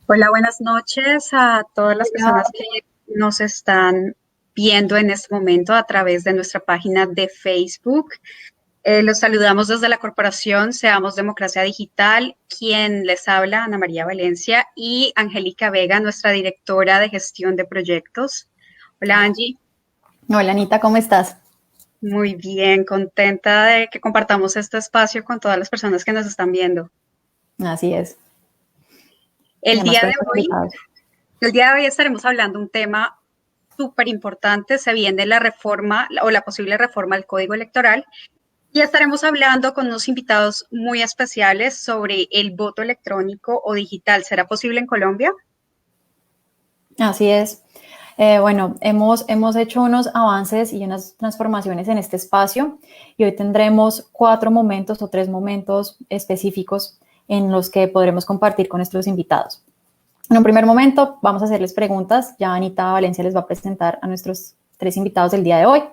Hola, buenas noches a todas las Hola. personas que nos están viendo en este momento a través de nuestra página de Facebook. Los saludamos desde la corporación Seamos Democracia Digital. Quien les habla, Ana María Valencia y Angélica Vega, nuestra directora de gestión de proyectos. Hola, Angie. Hola Anita, ¿cómo estás? Muy bien, contenta de que compartamos este espacio con todas las personas que nos están viendo. Así es. Y El además día con de estos hoy, invitados. el día de hoy estaremos hablando de un tema súper importante. Se viene la reforma o la posible reforma al Código Electoral y estaremos hablando con unos invitados muy especiales sobre el voto electrónico o digital. ¿Será posible en Colombia? Así es. Bueno, hemos hecho unos avances y unas transformaciones en este espacio y hoy tendremos 4 momentos o 3 momentos específicos en los que podremos compartir con nuestros invitados. En un primer momento vamos a hacerles preguntas. Ya Anita Valencia les va a presentar a nuestros 3 invitados del día de hoy.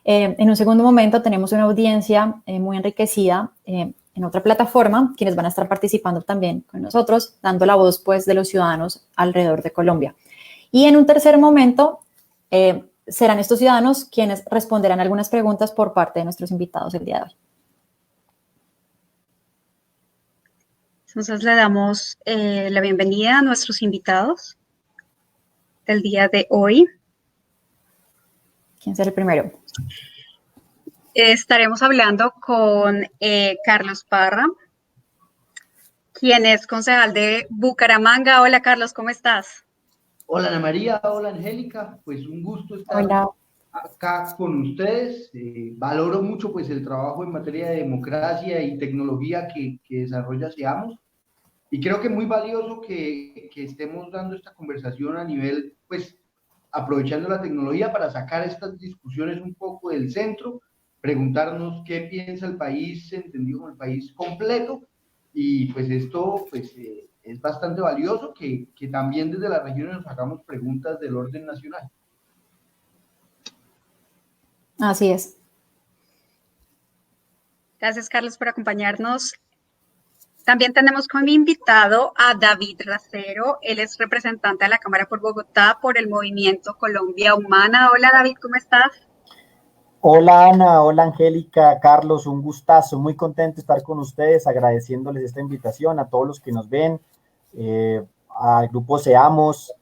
En un segundo momento tenemos una audiencia muy enriquecida en otra plataforma, quienes van a estar participando también con nosotros, dando la voz pues, de los ciudadanos alrededor de Colombia. Y en un tercer momento serán estos ciudadanos quienes responderán algunas preguntas por parte de nuestros invitados el día de hoy. Entonces le damos la bienvenida a nuestros invitados del día de hoy. ¿Quién será el primero? Estaremos hablando con Carlos Parra, quien es concejal de Bucaramanga. Hola Carlos, ¿cómo estás? Hola Ana María, hola Angélica, pues un gusto estar Hola. acá con ustedes. Valoro mucho pues el trabajo en materia de democracia y tecnología que desarrolla SEAMOS y creo que es muy valioso que estemos dando esta conversación a nivel, pues aprovechando la tecnología para sacar estas discusiones un poco del centro, preguntarnos qué piensa el país, entendido como el país completo, y pues esto es bastante valioso que también desde las regiones nos hagamos preguntas del orden nacional. Así es. Gracias Carlos por acompañarnos. También tenemos como invitado a David Racero. Él es representante de la Cámara por Bogotá por el movimiento Colombia Humana. Hola David, ¿cómo estás? Hola Ana, hola Angélica, Carlos, un gustazo, muy contento de estar con ustedes, agradeciéndoles esta invitación a todos los que nos ven, al grupo Seamos,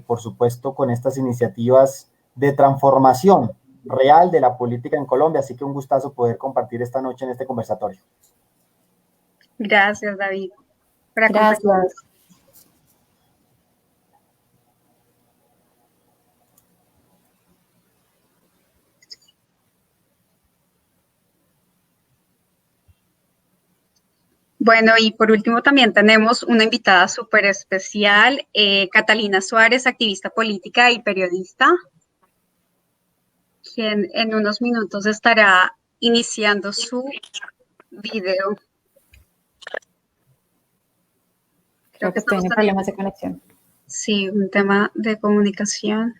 por supuesto con estas iniciativas de transformación real de la política en Colombia, así que un gustazo poder compartir esta noche en este conversatorio. Gracias David por acompañarnos. Gracias. Bueno, y por último también tenemos una invitada súper especial, Catalina Suárez, activista política y periodista, quien en unos minutos estará iniciando su video. Creo Creo que que estamos tiene teniendo, problemas de conexión. sí, un tema de comunicación.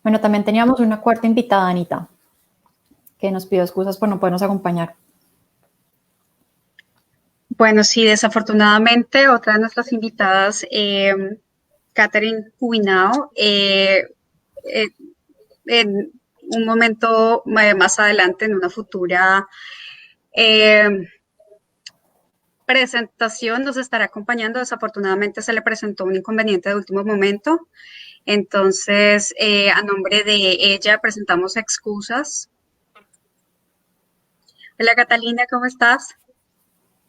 Bueno, también teníamos una cuarta invitada, Anita, que nos pidió excusas por no podernos acompañar. Bueno, sí, desafortunadamente otra de nuestras invitadas, Catherine Huinao, eh, en un momento más adelante, en una futura eh, presentación, nos estará acompañando. Desafortunadamente se le presentó un inconveniente de último momento. Entonces, a nombre de ella, presentamos excusas. Hola Catalina, ¿cómo estás?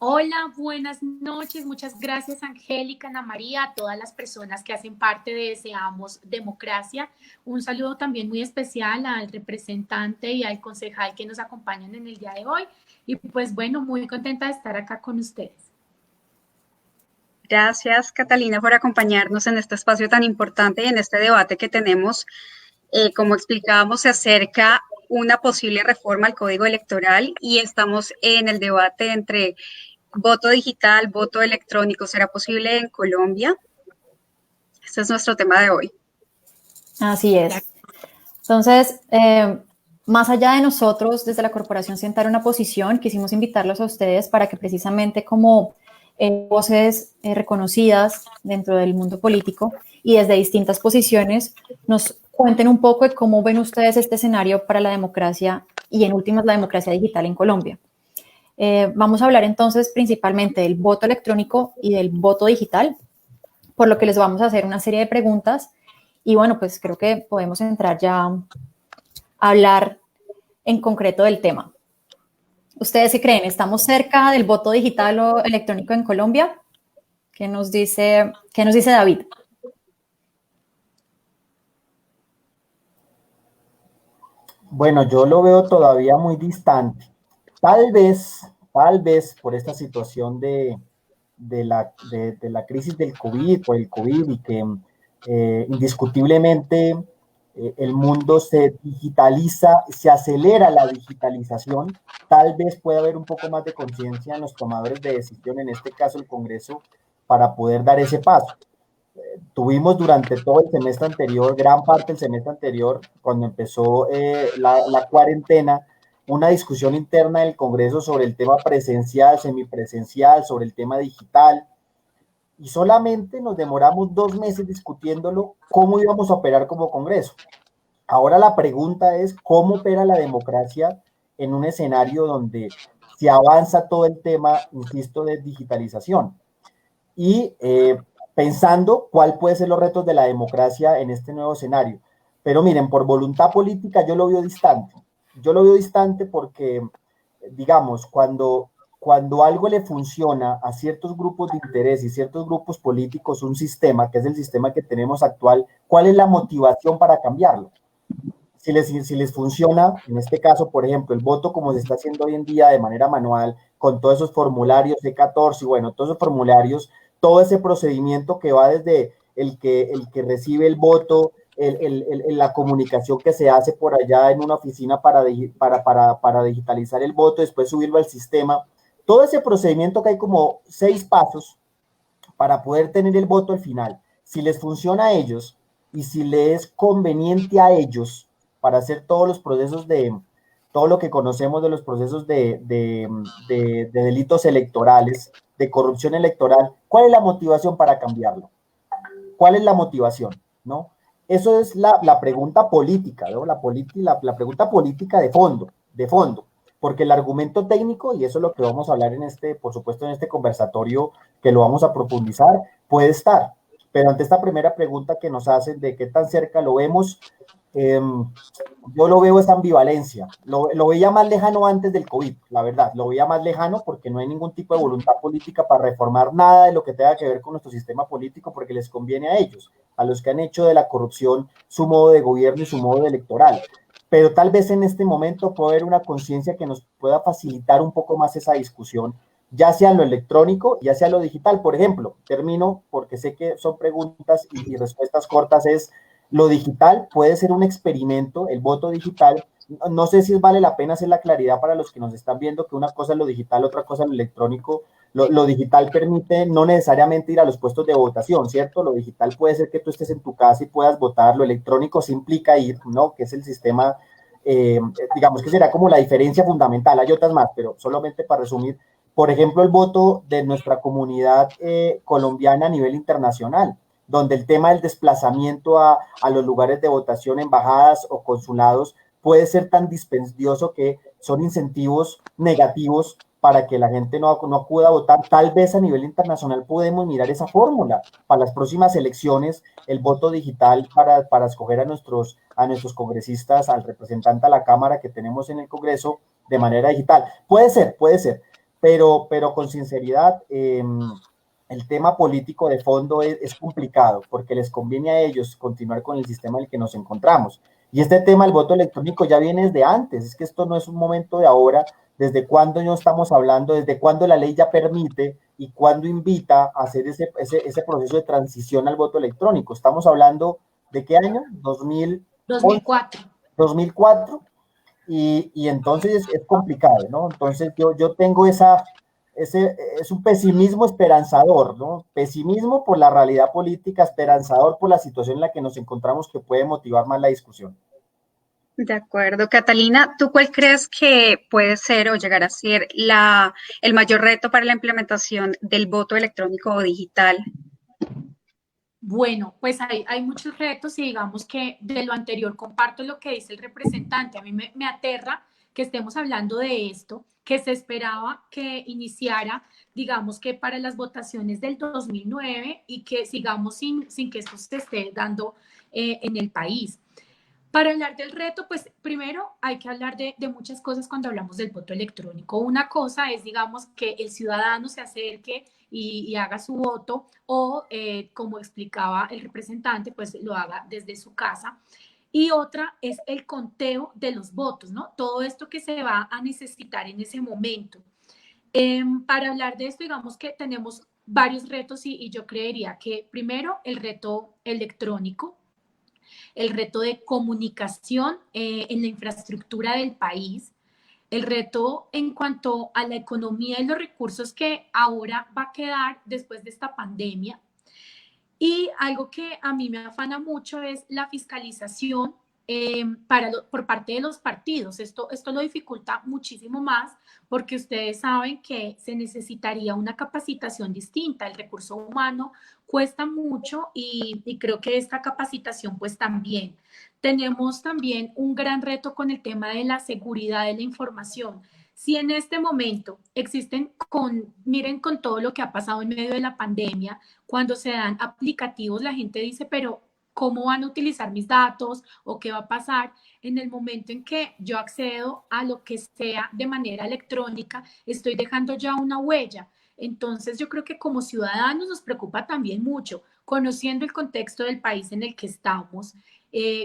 Hola, buenas noches. Muchas gracias, Angélica, Ana María, a todas las personas que hacen parte de Deseamos Democracia. Un saludo también muy especial al representante y al concejal que nos acompañan en el día de hoy. Y pues bueno, muy contenta de estar acá con ustedes. Gracias, Catalina, por acompañarnos en este espacio tan importante y en este debate que tenemos. Como explicábamos, se acerca una posible reforma al Código Electoral y estamos en el debate entre voto digital, voto electrónico. ¿Será posible en Colombia? Este es nuestro tema de hoy. Así es. Entonces, más allá de nosotros, desde la corporación, sentar una posición, quisimos invitarlos a ustedes para que precisamente como voces reconocidas dentro del mundo político y desde distintas posiciones nos cuenten un poco de cómo ven ustedes este escenario para la democracia y en últimas la democracia digital en Colombia. Vamos a hablar entonces principalmente del voto electrónico y del voto digital, por lo que les vamos a hacer una serie de preguntas y bueno, pues creo que podemos entrar ya a hablar en concreto del tema. ¿Ustedes qué creen? ¿Estamos cerca del voto digital o electrónico en Colombia? ¿Qué nos dice David? Bueno, yo lo veo todavía muy distante. Tal vez por esta situación de la crisis del COVID, por el COVID y que indiscutiblemente el mundo se digitaliza, se acelera la digitalización, tal vez pueda haber un poco más de conciencia en los tomadores de decisión, en este caso el Congreso, para poder dar ese paso. Tuvimos durante todo el semestre anterior, gran parte del semestre anterior, cuando empezó la cuarentena, una discusión interna del Congreso sobre el tema presencial, semipresencial, sobre el tema digital, y solamente nos demoramos 2 meses discutiéndolo, cómo íbamos a operar como Congreso. Ahora la pregunta es, ¿cómo opera la democracia en un escenario donde se avanza todo el tema, insisto, de digitalización? Y pensando cuál puede ser los retos de la democracia en este nuevo escenario. Pero miren, por voluntad política yo lo veo distante. Yo lo veo distante porque, digamos, cuando algo le funciona a ciertos grupos de interés y ciertos grupos políticos, un sistema, que es el sistema que tenemos actual, ¿cuál es la motivación para cambiarlo? Si les funciona, en este caso, por ejemplo, el voto como se está haciendo hoy en día de manera manual, con todos esos formularios de 14 y bueno, todos esos formularios, todo ese procedimiento que va desde el que recibe el voto, la comunicación que se hace por allá en una oficina para digitalizar el voto, después subirlo al sistema, todo ese procedimiento que hay como 6 pasos para poder tener el voto al final, si les funciona a ellos y si les es conveniente a ellos para hacer todos los procesos todo lo que conocemos de los procesos de delitos electorales, de corrupción electoral, ¿cuál es la motivación para cambiarlo? ¿Cuál es la motivación? ¿No? Eso es la pregunta política, ¿no? La pregunta política de fondo, porque el argumento técnico, y eso es lo que vamos a hablar por supuesto, en este conversatorio, que lo vamos a profundizar, puede estar, pero ante esta primera pregunta que nos hacen de qué tan cerca lo vemos, yo lo veo esa ambivalencia, lo veía más lejano antes del COVID, la verdad, lo veía más lejano porque no hay ningún tipo de voluntad política para reformar nada de lo que tenga que ver con nuestro sistema político porque les conviene a ellos, a los que han hecho de la corrupción su modo de gobierno y su modo electoral, pero tal vez en este momento puede haber una conciencia que nos pueda facilitar un poco más esa discusión, ya sea lo electrónico, ya sea lo digital. Por ejemplo, termino porque sé que son preguntas y respuestas cortas, es lo digital puede ser un experimento, el voto digital, no sé si vale la pena hacer la claridad para los que nos están viendo que una cosa es lo digital, otra cosa es lo electrónico. Lo digital permite no necesariamente ir a los puestos de votación, ¿cierto? Lo digital puede ser que tú estés en tu casa y puedas votar, lo electrónico sí implica ir, ¿no? Que es el sistema, digamos que será como la diferencia fundamental, hay otras más, pero solamente para resumir, por ejemplo, el voto de nuestra comunidad colombiana a nivel internacional, donde el tema del desplazamiento a los lugares de votación, embajadas o consulados, puede ser tan dispendioso que son incentivos negativos para que la gente no acuda a votar. Tal vez a nivel internacional podemos mirar esa fórmula para las próximas elecciones, el voto digital para escoger a nuestros congresistas, al representante a la Cámara que tenemos en el Congreso de manera digital. Puede ser, pero con sinceridad, el tema político de fondo es complicado porque les conviene a ellos continuar con el sistema en el que nos encontramos. Y este tema del voto electrónico ya viene desde antes, es que esto no es un momento de ahora, desde cuándo no estamos hablando, desde cuándo la ley ya permite y cuándo invita a hacer ese proceso de transición al voto electrónico. Estamos hablando ¿de qué año? 2004. 2004, y entonces es complicado, ¿no? Entonces yo tengo es un pesimismo esperanzador, ¿no? Pesimismo por la realidad política, esperanzador por la situación en la que nos encontramos que puede motivar más la discusión. De acuerdo. Catalina, ¿tú cuál crees que puede ser o llegar a ser el mayor reto para la implementación del voto electrónico o digital? Bueno, pues hay muchos retos y digamos que de lo anterior comparto lo que dice el representante. A mí me aterra que estemos hablando de esto, que se esperaba que iniciara, digamos que para las votaciones del 2009 y que sigamos sin que esto se esté dando en el país. Para hablar del reto, pues primero hay que hablar de muchas cosas cuando hablamos del voto electrónico. Una cosa es, digamos, que el ciudadano se acerque y haga su voto o, como explicaba el representante, pues lo haga desde su casa. Y otra es el conteo de los votos, ¿no? Todo esto que se va a necesitar en ese momento. Para hablar de esto, digamos que tenemos varios retos y yo creería que primero el reto electrónico, el reto de comunicación en la infraestructura del país, el reto en cuanto a la economía y los recursos que ahora va a quedar después de esta pandemia. Y algo que a mí me afana mucho es la fiscalización por parte de los partidos. Esto lo dificulta muchísimo más porque ustedes saben que se necesitaría una capacitación distinta. El recurso humano cuesta mucho y creo que esta capacitación pues también. Tenemos también un gran reto con el tema de la seguridad de la información. Si en este momento existen miren con todo lo que ha pasado en medio de la pandemia, cuando se dan aplicativos, la gente dice, pero ¿cómo van a utilizar mis datos o qué va a pasar en el momento en que yo accedo a lo que sea de manera electrónica? Estoy dejando ya una huella. Entonces yo creo que como ciudadanos nos preocupa también mucho, conociendo el contexto del país en el que estamos,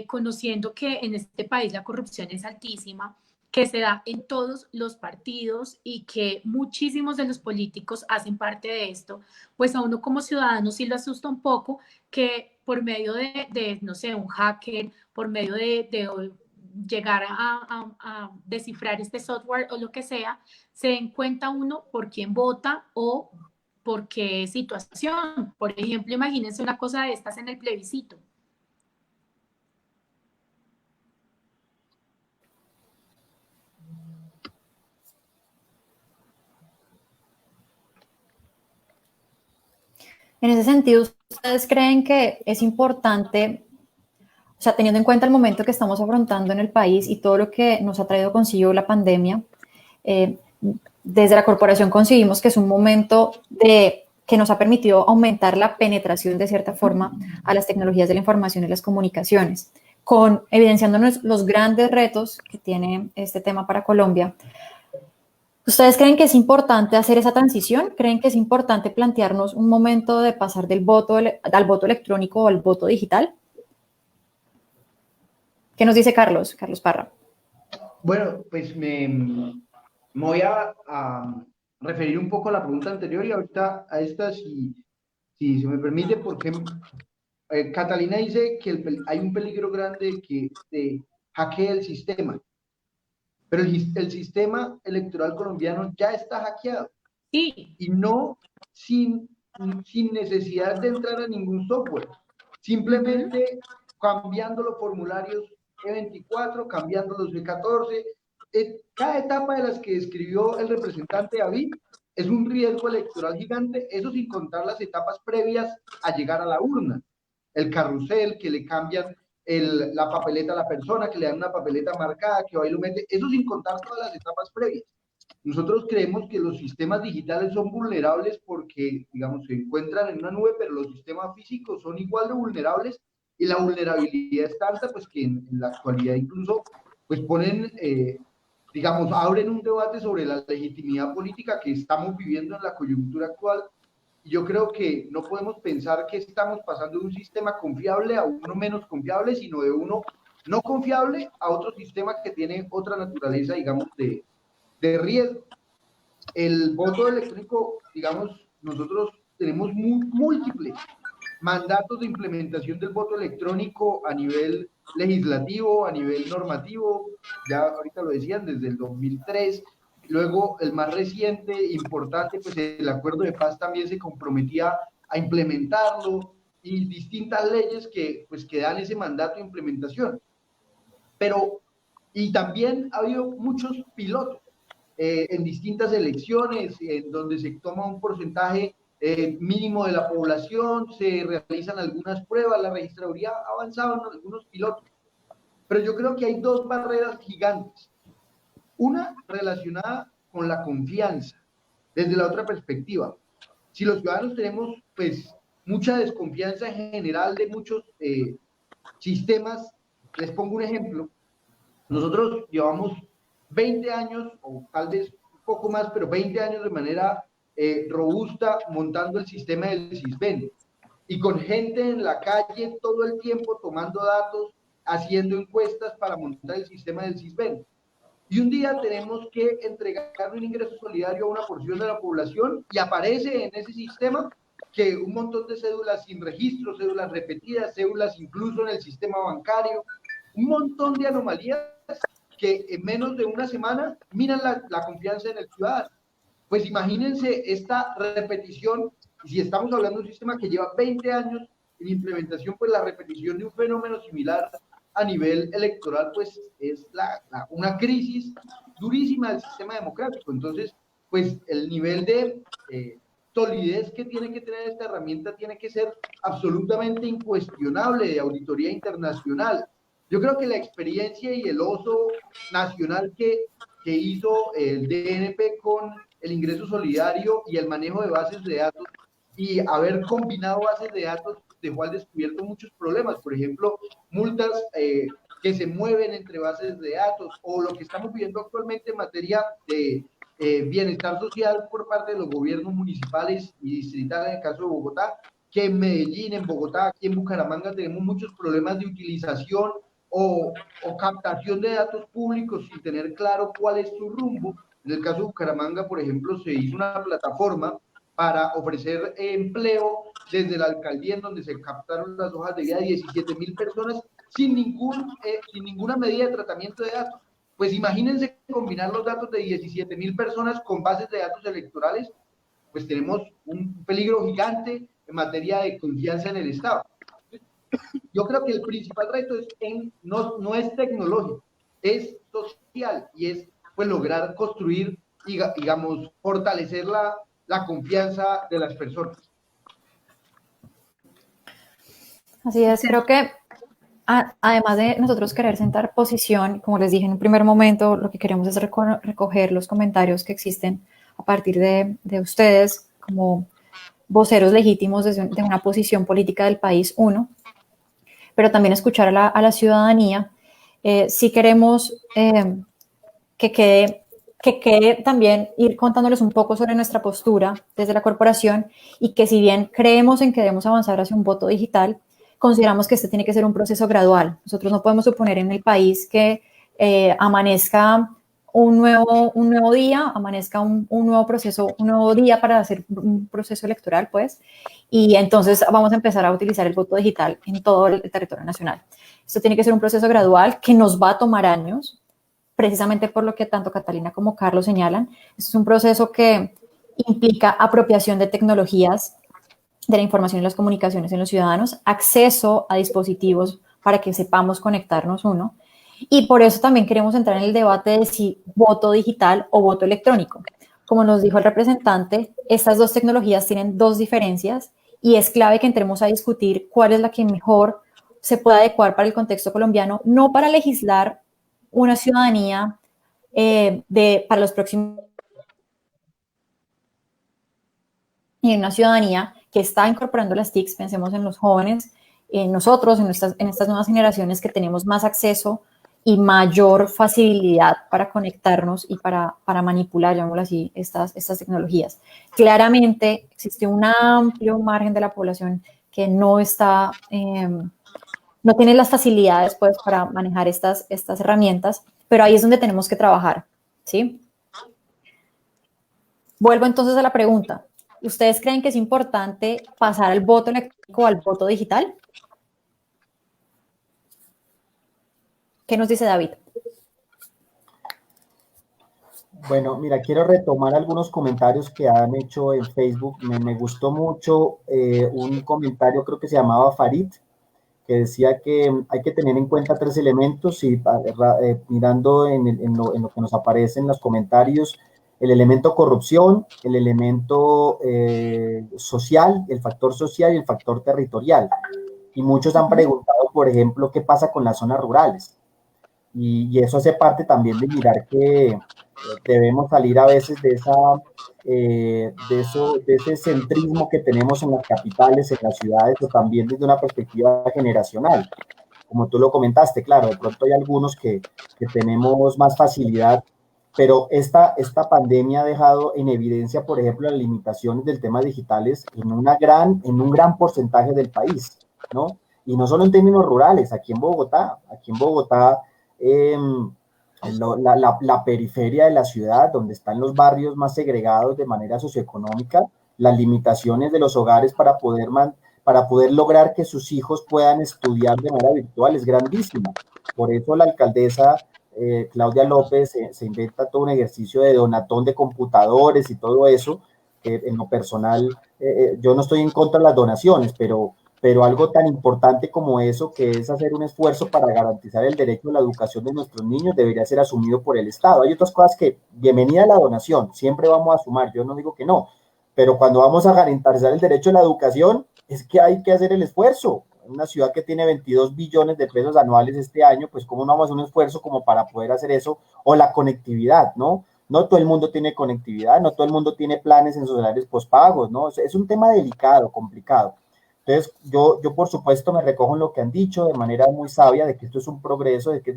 conociendo que en este país la corrupción es altísima, que se da en todos los partidos y que muchísimos de los políticos hacen parte de esto, pues a uno como ciudadano sí lo asusta un poco que por medio de no sé, un hacker, por medio de llegar a descifrar este software o lo que sea, se den cuenta uno por quién vota o por qué situación. Por ejemplo, imagínense una cosa de estas en el plebiscito. En ese sentido, ¿ustedes creen que es importante, o sea, teniendo en cuenta el momento que estamos afrontando en el país y todo lo que nos ha traído consigo la pandemia, eh, desde la corporación concibimos que es un momento que nos ha permitido aumentar la penetración de cierta forma a las tecnologías de la información y las comunicaciones, evidenciándonos los grandes retos que tiene este tema para Colombia? ¿Ustedes creen que es importante hacer esa transición? ¿Creen que es importante plantearnos un momento de pasar del voto al voto electrónico o al voto digital? ¿Qué nos dice Carlos? Carlos Parra. Bueno, pues me voy a referir un poco a la pregunta anterior y ahorita a esta, si se me permite, porque Catalina dice que hay un peligro grande que se hackee el sistema, pero el sistema electoral colombiano ya está hackeado Sí. y no sin necesidad de entrar a ningún software, simplemente cambiando los formularios E24, cambiando los E14. Cada etapa de las que describió el representante David es un riesgo electoral gigante, eso sin contar las etapas previas a llegar a la urna, el carrusel, que le cambian la papeleta a la persona, que le dan una papeleta marcada, que va y lo mete, eso sin contar todas las etapas previas. Nosotros creemos que los sistemas digitales son vulnerables porque, digamos, se encuentran en una nube, pero los sistemas físicos son igual de vulnerables y la vulnerabilidad es tanta, pues que en la actualidad incluso, pues ponen, digamos, abren un debate sobre la legitimidad política que estamos viviendo en la coyuntura actual. Y yo creo que no podemos pensar que estamos pasando de un sistema confiable a uno menos confiable, sino de uno no confiable a otro sistema que tiene otra naturaleza, digamos, de riesgo. El voto electrónico, digamos, nosotros tenemos múltiples mandatos de implementación del voto electrónico a nivel legislativo, a nivel normativo, ya ahorita lo decían, desde el 2003. Luego, el más reciente, importante, pues el acuerdo de paz también se comprometía a implementarlo y distintas leyes que, pues, que dan ese mandato de implementación. Pero Y también ha habido muchos pilotos en distintas elecciones, en donde se toma un porcentaje mínimo de la población, se realizan algunas pruebas, la registraduría ha avanzado en algunos pilotos. Pero yo creo que hay dos barreras gigantes. Una relacionada con la confianza, desde la otra perspectiva. Si los ciudadanos tenemos, pues, mucha desconfianza en general de muchos sistemas, les pongo un ejemplo. Nosotros llevamos 20 años, o tal vez un poco más, pero 20 años de manera robusta montando el sistema del CISBEN. Y con gente en la calle todo el tiempo tomando datos, haciendo encuestas para montar el sistema del CISBEN. Y un día tenemos que entregar un ingreso solidario a una porción de la población y aparece en ese sistema que un montón de cédulas sin registro, cédulas repetidas, cédulas incluso en el sistema bancario, un montón de anomalías que en menos de una semana minan la confianza en el ciudadano. Pues imagínense esta repetición, y si estamos hablando de un sistema que lleva 20 años en implementación, pues la repetición de un fenómeno similar a nivel electoral, pues es una crisis durísima del sistema democrático. Entonces, pues el nivel de solidez que tiene que tener esta herramienta tiene que ser absolutamente incuestionable, de auditoría internacional. Yo creo que la experiencia y el oso nacional que hizo el DNP con el ingreso solidario y el manejo de bases de datos, y haber combinado bases de datos dejó al descubierto muchos problemas. Por ejemplo, multas que se mueven entre bases de datos, o lo que estamos viviendo actualmente en materia de bienestar social por parte de los gobiernos municipales y distritales, en el caso de Bogotá, que en Medellín, en Bogotá, aquí en Bucaramanga tenemos muchos problemas de utilización o captación de datos públicos sin tener claro cuál es su rumbo. En el caso de Bucaramanga, por ejemplo, se hizo una plataforma para ofrecer empleo desde la alcaldía, en donde se captaron las hojas de vida de 17.000 personas sin ninguna medida de tratamiento de datos. Pues imagínense combinar los datos de 17.000 personas con bases de datos electorales, pues tenemos un peligro gigante en materia de confianza en el Estado. Yo creo que el principal reto no es tecnológico, es social, y es pues lograr construir, digamos, fortalecer la confianza de las personas. Así es, creo que además de nosotros querer sentar posición, como les dije en un primer momento, lo que queremos es recoger los comentarios que existen a partir de ustedes como voceros legítimos de una posición política del país, uno, pero también escuchar a la ciudadanía. Si queremos que quede también ir contándoles un poco sobre nuestra postura desde la corporación, y que si bien creemos en que debemos avanzar hacia un voto digital, consideramos que este tiene que ser un proceso gradual. Nosotros no podemos suponer en el país que amanezca un nuevo día, amanezca un nuevo proceso, un nuevo día para hacer un proceso electoral, pues, y entonces vamos a empezar a utilizar el voto digital en todo el territorio nacional. Esto tiene que ser un proceso gradual que nos va a tomar años, precisamente por lo que tanto Catalina como Carlos señalan. Esto es un proceso que implica apropiación de tecnologías de la información y las comunicaciones en los ciudadanos, acceso a dispositivos para que sepamos conectarnos uno, y por eso también queremos entrar en el debate de si voto digital o voto electrónico. Como nos dijo el representante, estas dos tecnologías tienen dos diferencias, y es clave que entremos a discutir cuál es la que mejor se puede adecuar para el contexto colombiano, no para legislar una ciudadanía para los próximos, y una ciudadanía que está incorporando las TICs. Pensemos en los jóvenes, en nosotros, en estas nuevas generaciones que tenemos más acceso y mayor facilidad para conectarnos y para manipular, llamémoslo así, estas tecnologías. Claramente existe un amplio margen de la población que no tiene las facilidades, pues, para manejar estas herramientas, pero ahí es donde tenemos que trabajar, ¿sí? Vuelvo entonces a la pregunta. ¿Ustedes creen que es importante pasar al voto electrónico o al voto digital? ¿Qué nos dice David? Bueno, mira, quiero retomar algunos comentarios que han hecho en Facebook. Me gustó mucho un comentario, creo que se llamaba Farid, que decía que hay que tener en cuenta 3 elementos y mirando en lo que nos aparece en los comentarios, el elemento corrupción, el elemento social, el factor social y el factor territorial. Y muchos han preguntado, por ejemplo, qué pasa con las zonas rurales. Y eso hace parte también de mirar que debemos salir a veces de ese centrismo que tenemos en las capitales, en las ciudades, o también desde una perspectiva generacional. Como tú lo comentaste, claro, de pronto hay algunos que tenemos más facilidad, pero esta pandemia ha dejado en evidencia, por ejemplo, las limitaciones del tema digitales en un gran porcentaje del país, ¿no? Y no solo en términos rurales, aquí en Bogotá, la periferia de la ciudad, donde están los barrios más segregados de manera socioeconómica, las limitaciones de los hogares para poder lograr que sus hijos puedan estudiar de manera virtual es grandísima. Por eso la alcaldesa Claudia López se inventa todo un ejercicio de donatón de computadores y todo eso, que en lo personal yo no estoy en contra de las donaciones, pero algo tan importante como eso, que es hacer un esfuerzo para garantizar el derecho a la educación de nuestros niños, debería ser asumido por el Estado. Hay otras cosas que, bienvenida la donación, siempre vamos a sumar, yo no digo que no, pero cuando vamos a garantizar el derecho a la educación, es que hay que hacer el esfuerzo. Una ciudad que tiene 22 billones de pesos anuales este año, pues cómo no vamos a hacer un esfuerzo como para poder hacer eso, o la conectividad, ¿no? No todo el mundo tiene conectividad, no todo el mundo tiene planes en sus horarios postpagos, ¿no? Es un tema delicado, complicado. Entonces, yo por supuesto me recojo en lo que han dicho de manera muy sabia, de que esto es un progreso, de que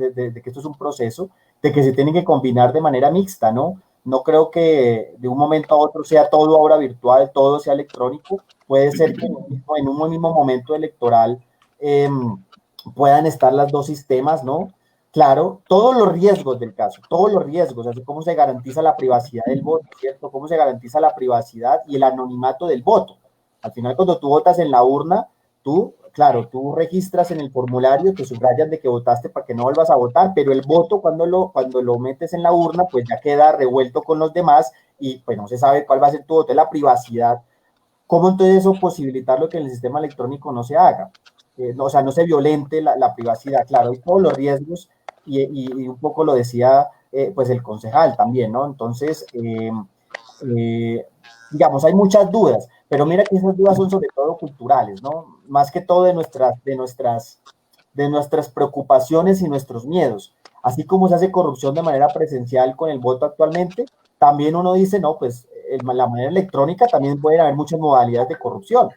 esto es un proceso, de que se tienen que combinar de manera mixta, ¿no? No creo que de un momento a otro sea todo ahora virtual, todo sea electrónico. Puede ser que en un mismo momento electoral puedan estar los dos sistemas, ¿no? Claro, todos los riesgos del caso, todos los riesgos, así como se garantiza la privacidad del voto, ¿cierto? Cómo se garantiza la privacidad y el anonimato del voto. Al final, cuando tú votas en la urna, tú registras en el formulario, te subrayas de que votaste para que no vuelvas a votar, pero el voto cuando lo metes en la urna, pues ya queda revuelto con los demás y pues no se sabe cuál va a ser tu voto, es la privacidad. ¿Cómo entonces eso posibilitarlo que en el sistema electrónico no se haga? O sea, no se violente la privacidad. Claro, hay todos los riesgos y un poco lo decía pues el concejal también, ¿no? Entonces, digamos, hay muchas dudas, pero mira que esas dudas son sobre todo culturales, ¿no? Más que todo de nuestras preocupaciones y nuestros miedos. Así como se hace corrupción de manera presencial con el voto actualmente, también uno dice, no, pues la manera electrónica también pueden haber muchas modalidades de corrupción.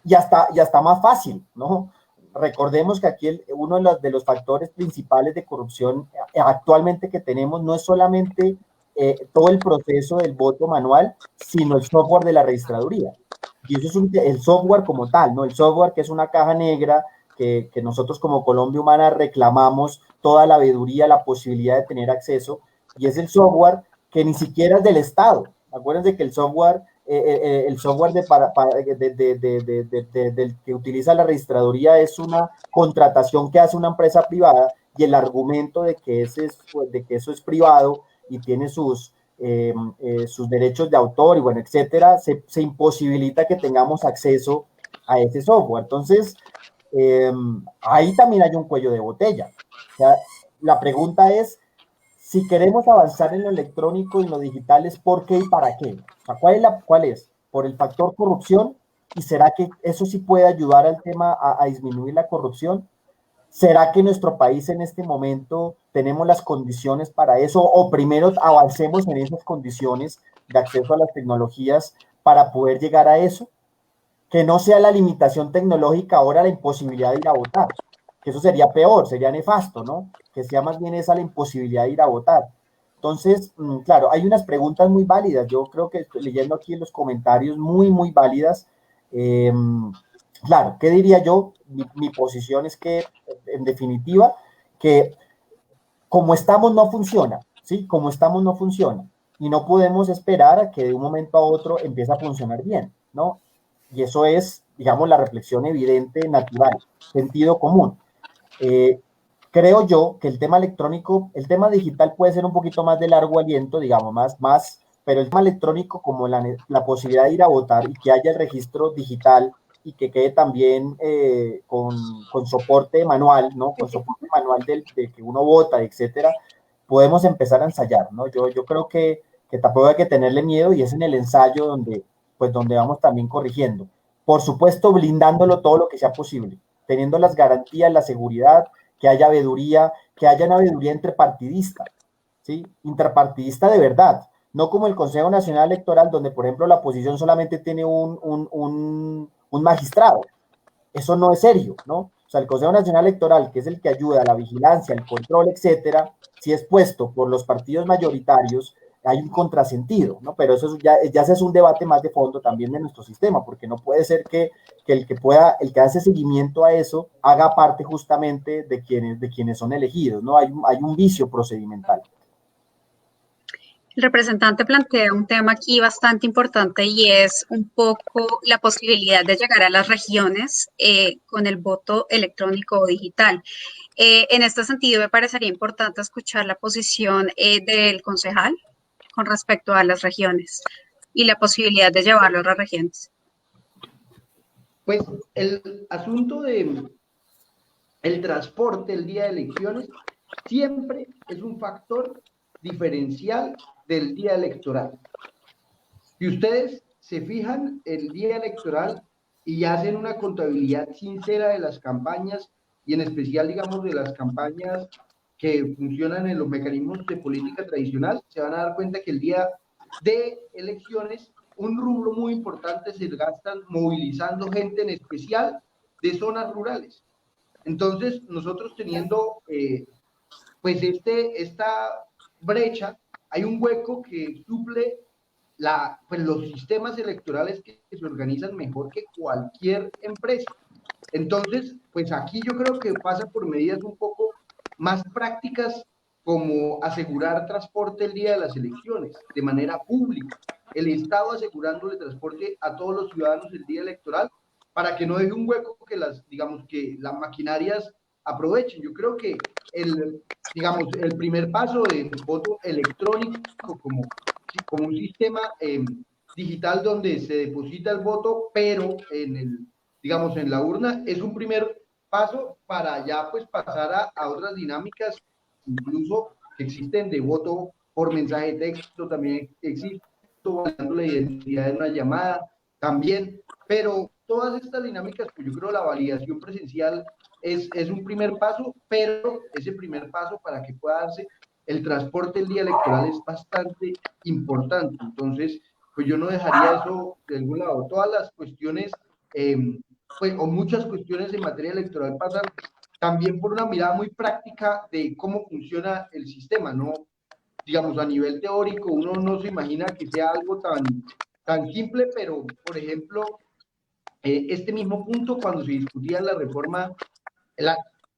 Y hasta más fácil, ¿no? Recordemos que aquí uno de los factores principales de corrupción actualmente que tenemos no es solamente todo el proceso del voto manual, sino el software de la registraduría. Y eso es el software como tal, ¿no? El software que es una caja negra que nosotros como Colombia Humana reclamamos toda la veeduría, la posibilidad de tener acceso, y es el software que ni siquiera es del Estado. Acuérdense que el software del que utiliza la registraduría es una contratación que hace una empresa privada, y el argumento de que eso es privado y tiene sus derechos de autor y bueno, etcétera, se imposibilita que tengamos acceso a ese software. Entonces, ahí también hay un cuello de botella. O sea, la pregunta es, si queremos avanzar en lo electrónico y en lo digital, ¿es por qué y para qué? O sea, ¿cuál es? ¿Por el factor corrupción? ¿Y será que eso sí puede ayudar al tema a disminuir la corrupción? ¿Será que en nuestro país en este momento tenemos las condiciones para eso? O primero avancemos en esas condiciones de acceso a las tecnologías para poder llegar a eso. Que no sea la limitación tecnológica ahora la imposibilidad de ir a votar. Que eso sería peor, sería nefasto, ¿no? Que sea más bien esa la imposibilidad de ir a votar. Entonces, claro, hay unas preguntas muy válidas. Yo creo que estoy leyendo aquí en los comentarios muy, muy válidas. Claro, ¿qué diría yo? Mi posición es que, en definitiva, que como estamos no funciona, ¿sí? Como estamos no funciona. Y no podemos esperar a que de un momento a otro empiece a funcionar bien, ¿no? Y eso es, digamos, la reflexión evidente, natural, sentido común. Creo yo que el tema electrónico, el tema digital puede ser un poquito más de largo aliento, digamos, pero el tema electrónico como la posibilidad de ir a votar y que haya el registro digital y que quede también con soporte manual, ¿no? Con soporte manual del que uno vota, etcétera, podemos empezar a ensayar, ¿no? Yo creo que tampoco hay que tenerle miedo y es en el ensayo donde vamos también corrigiendo. Por supuesto, blindándolo todo lo que sea posible, teniendo las garantías, la seguridad, que haya veeduría, que haya una veeduría interpartidista, ¿sí? Interpartidista de verdad, no como el Consejo Nacional Electoral, donde, por ejemplo, la oposición solamente tiene un magistrado. Eso no es serio, ¿no? O sea, el Consejo Nacional Electoral, que es el que ayuda a la vigilancia, el control, etcétera, si es puesto por los partidos mayoritarios, hay un contrasentido, ¿no? Pero eso ya es un debate más de fondo también de nuestro sistema, porque no puede ser que el que hace seguimiento a eso haga parte justamente de quienes son elegidos, ¿no? Hay un vicio procedimental. El representante plantea un tema aquí bastante importante y es un poco la posibilidad de llegar a las regiones con el voto electrónico o digital. En este sentido, me parecería importante escuchar la posición del concejal con respecto a las regiones y la posibilidad de llevarlo a las regiones. Pues el asunto de el transporte el día de elecciones siempre es un factor diferencial del día electoral. Si ustedes se fijan el día electoral y hacen una contabilidad sincera de las campañas y en especial, digamos, de las campañas que funcionan en los mecanismos de política tradicional, se van a dar cuenta que el día de elecciones un rubro muy importante se gastan movilizando gente, en especial de zonas rurales. Entonces, nosotros teniendo pues esta brecha, hay un hueco que suple pues los sistemas electorales que se organizan mejor que cualquier empresa. Entonces, pues aquí yo creo que pasa por medidas un poco más prácticas, como asegurar transporte el día de las elecciones de manera pública, el Estado asegurándole transporte a todos los ciudadanos el día electoral para que no deje un hueco que digamos que las maquinarias aprovechen. Yo creo que digamos, el primer paso del voto electrónico como un sistema digital donde se deposita el voto, pero digamos, en la urna, es un primer paso para ya pues pasar a otras dinámicas, incluso que existen de voto por mensaje de texto, también existe validando la identidad de una llamada, también, pero todas estas dinámicas, pues yo creo la validación presencial es un primer paso, pero ese primer paso para que pueda darse el transporte el día electoral es bastante importante. Entonces, pues yo no dejaría eso de algún lado. Todas las cuestiones, pues, o muchas cuestiones en materia electoral pasan también por una mirada muy práctica de cómo funciona el sistema, ¿no? Digamos, a nivel teórico, uno no se imagina que sea algo tan simple, pero, por ejemplo, este mismo punto, cuando se discutía la reforma,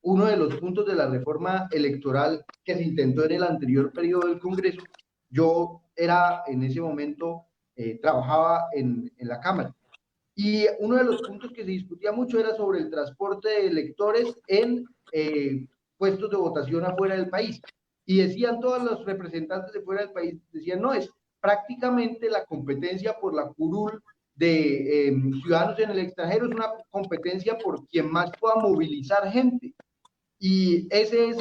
uno de los puntos de la reforma electoral que se intentó en el anterior periodo del Congreso, yo era en ese momento, trabajaba en la Cámara. Y uno de los puntos que se discutía mucho era sobre el transporte de electores en puestos de votación afuera del país. Y decían todos los representantes de fuera del país, decían, no, es prácticamente la competencia por la curul de ciudadanos en el extranjero, es una competencia por quien más pueda movilizar gente. Y ese es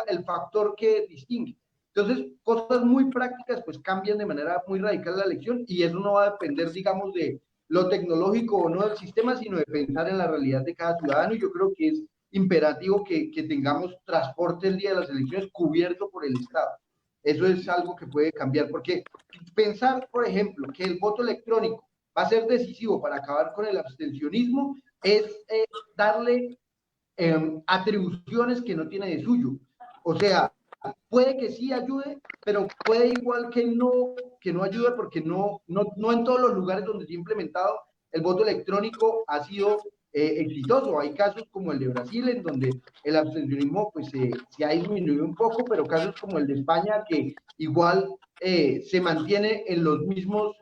el factor que distingue. Entonces, cosas muy prácticas pues cambian de manera muy radical la elección y eso no va a depender, digamos, de lo tecnológico o no del sistema, sino de pensar en la realidad de cada ciudadano. Y yo creo que es imperativo que tengamos transporte el día de las elecciones cubierto por el Estado. Eso es algo que puede cambiar, porque pensar, por ejemplo, que el voto electrónico va a ser decisivo para acabar con el abstencionismo es darle atribuciones que no tiene de suyo. O sea, puede que sí ayude, pero puede igual que no ayude, porque no en todos los lugares donde se ha implementado el voto electrónico ha sido exitoso. Hay casos como el de Brasil, en donde el abstencionismo pues se ha disminuido un poco, pero casos como el de España, que igual se mantiene en los mismos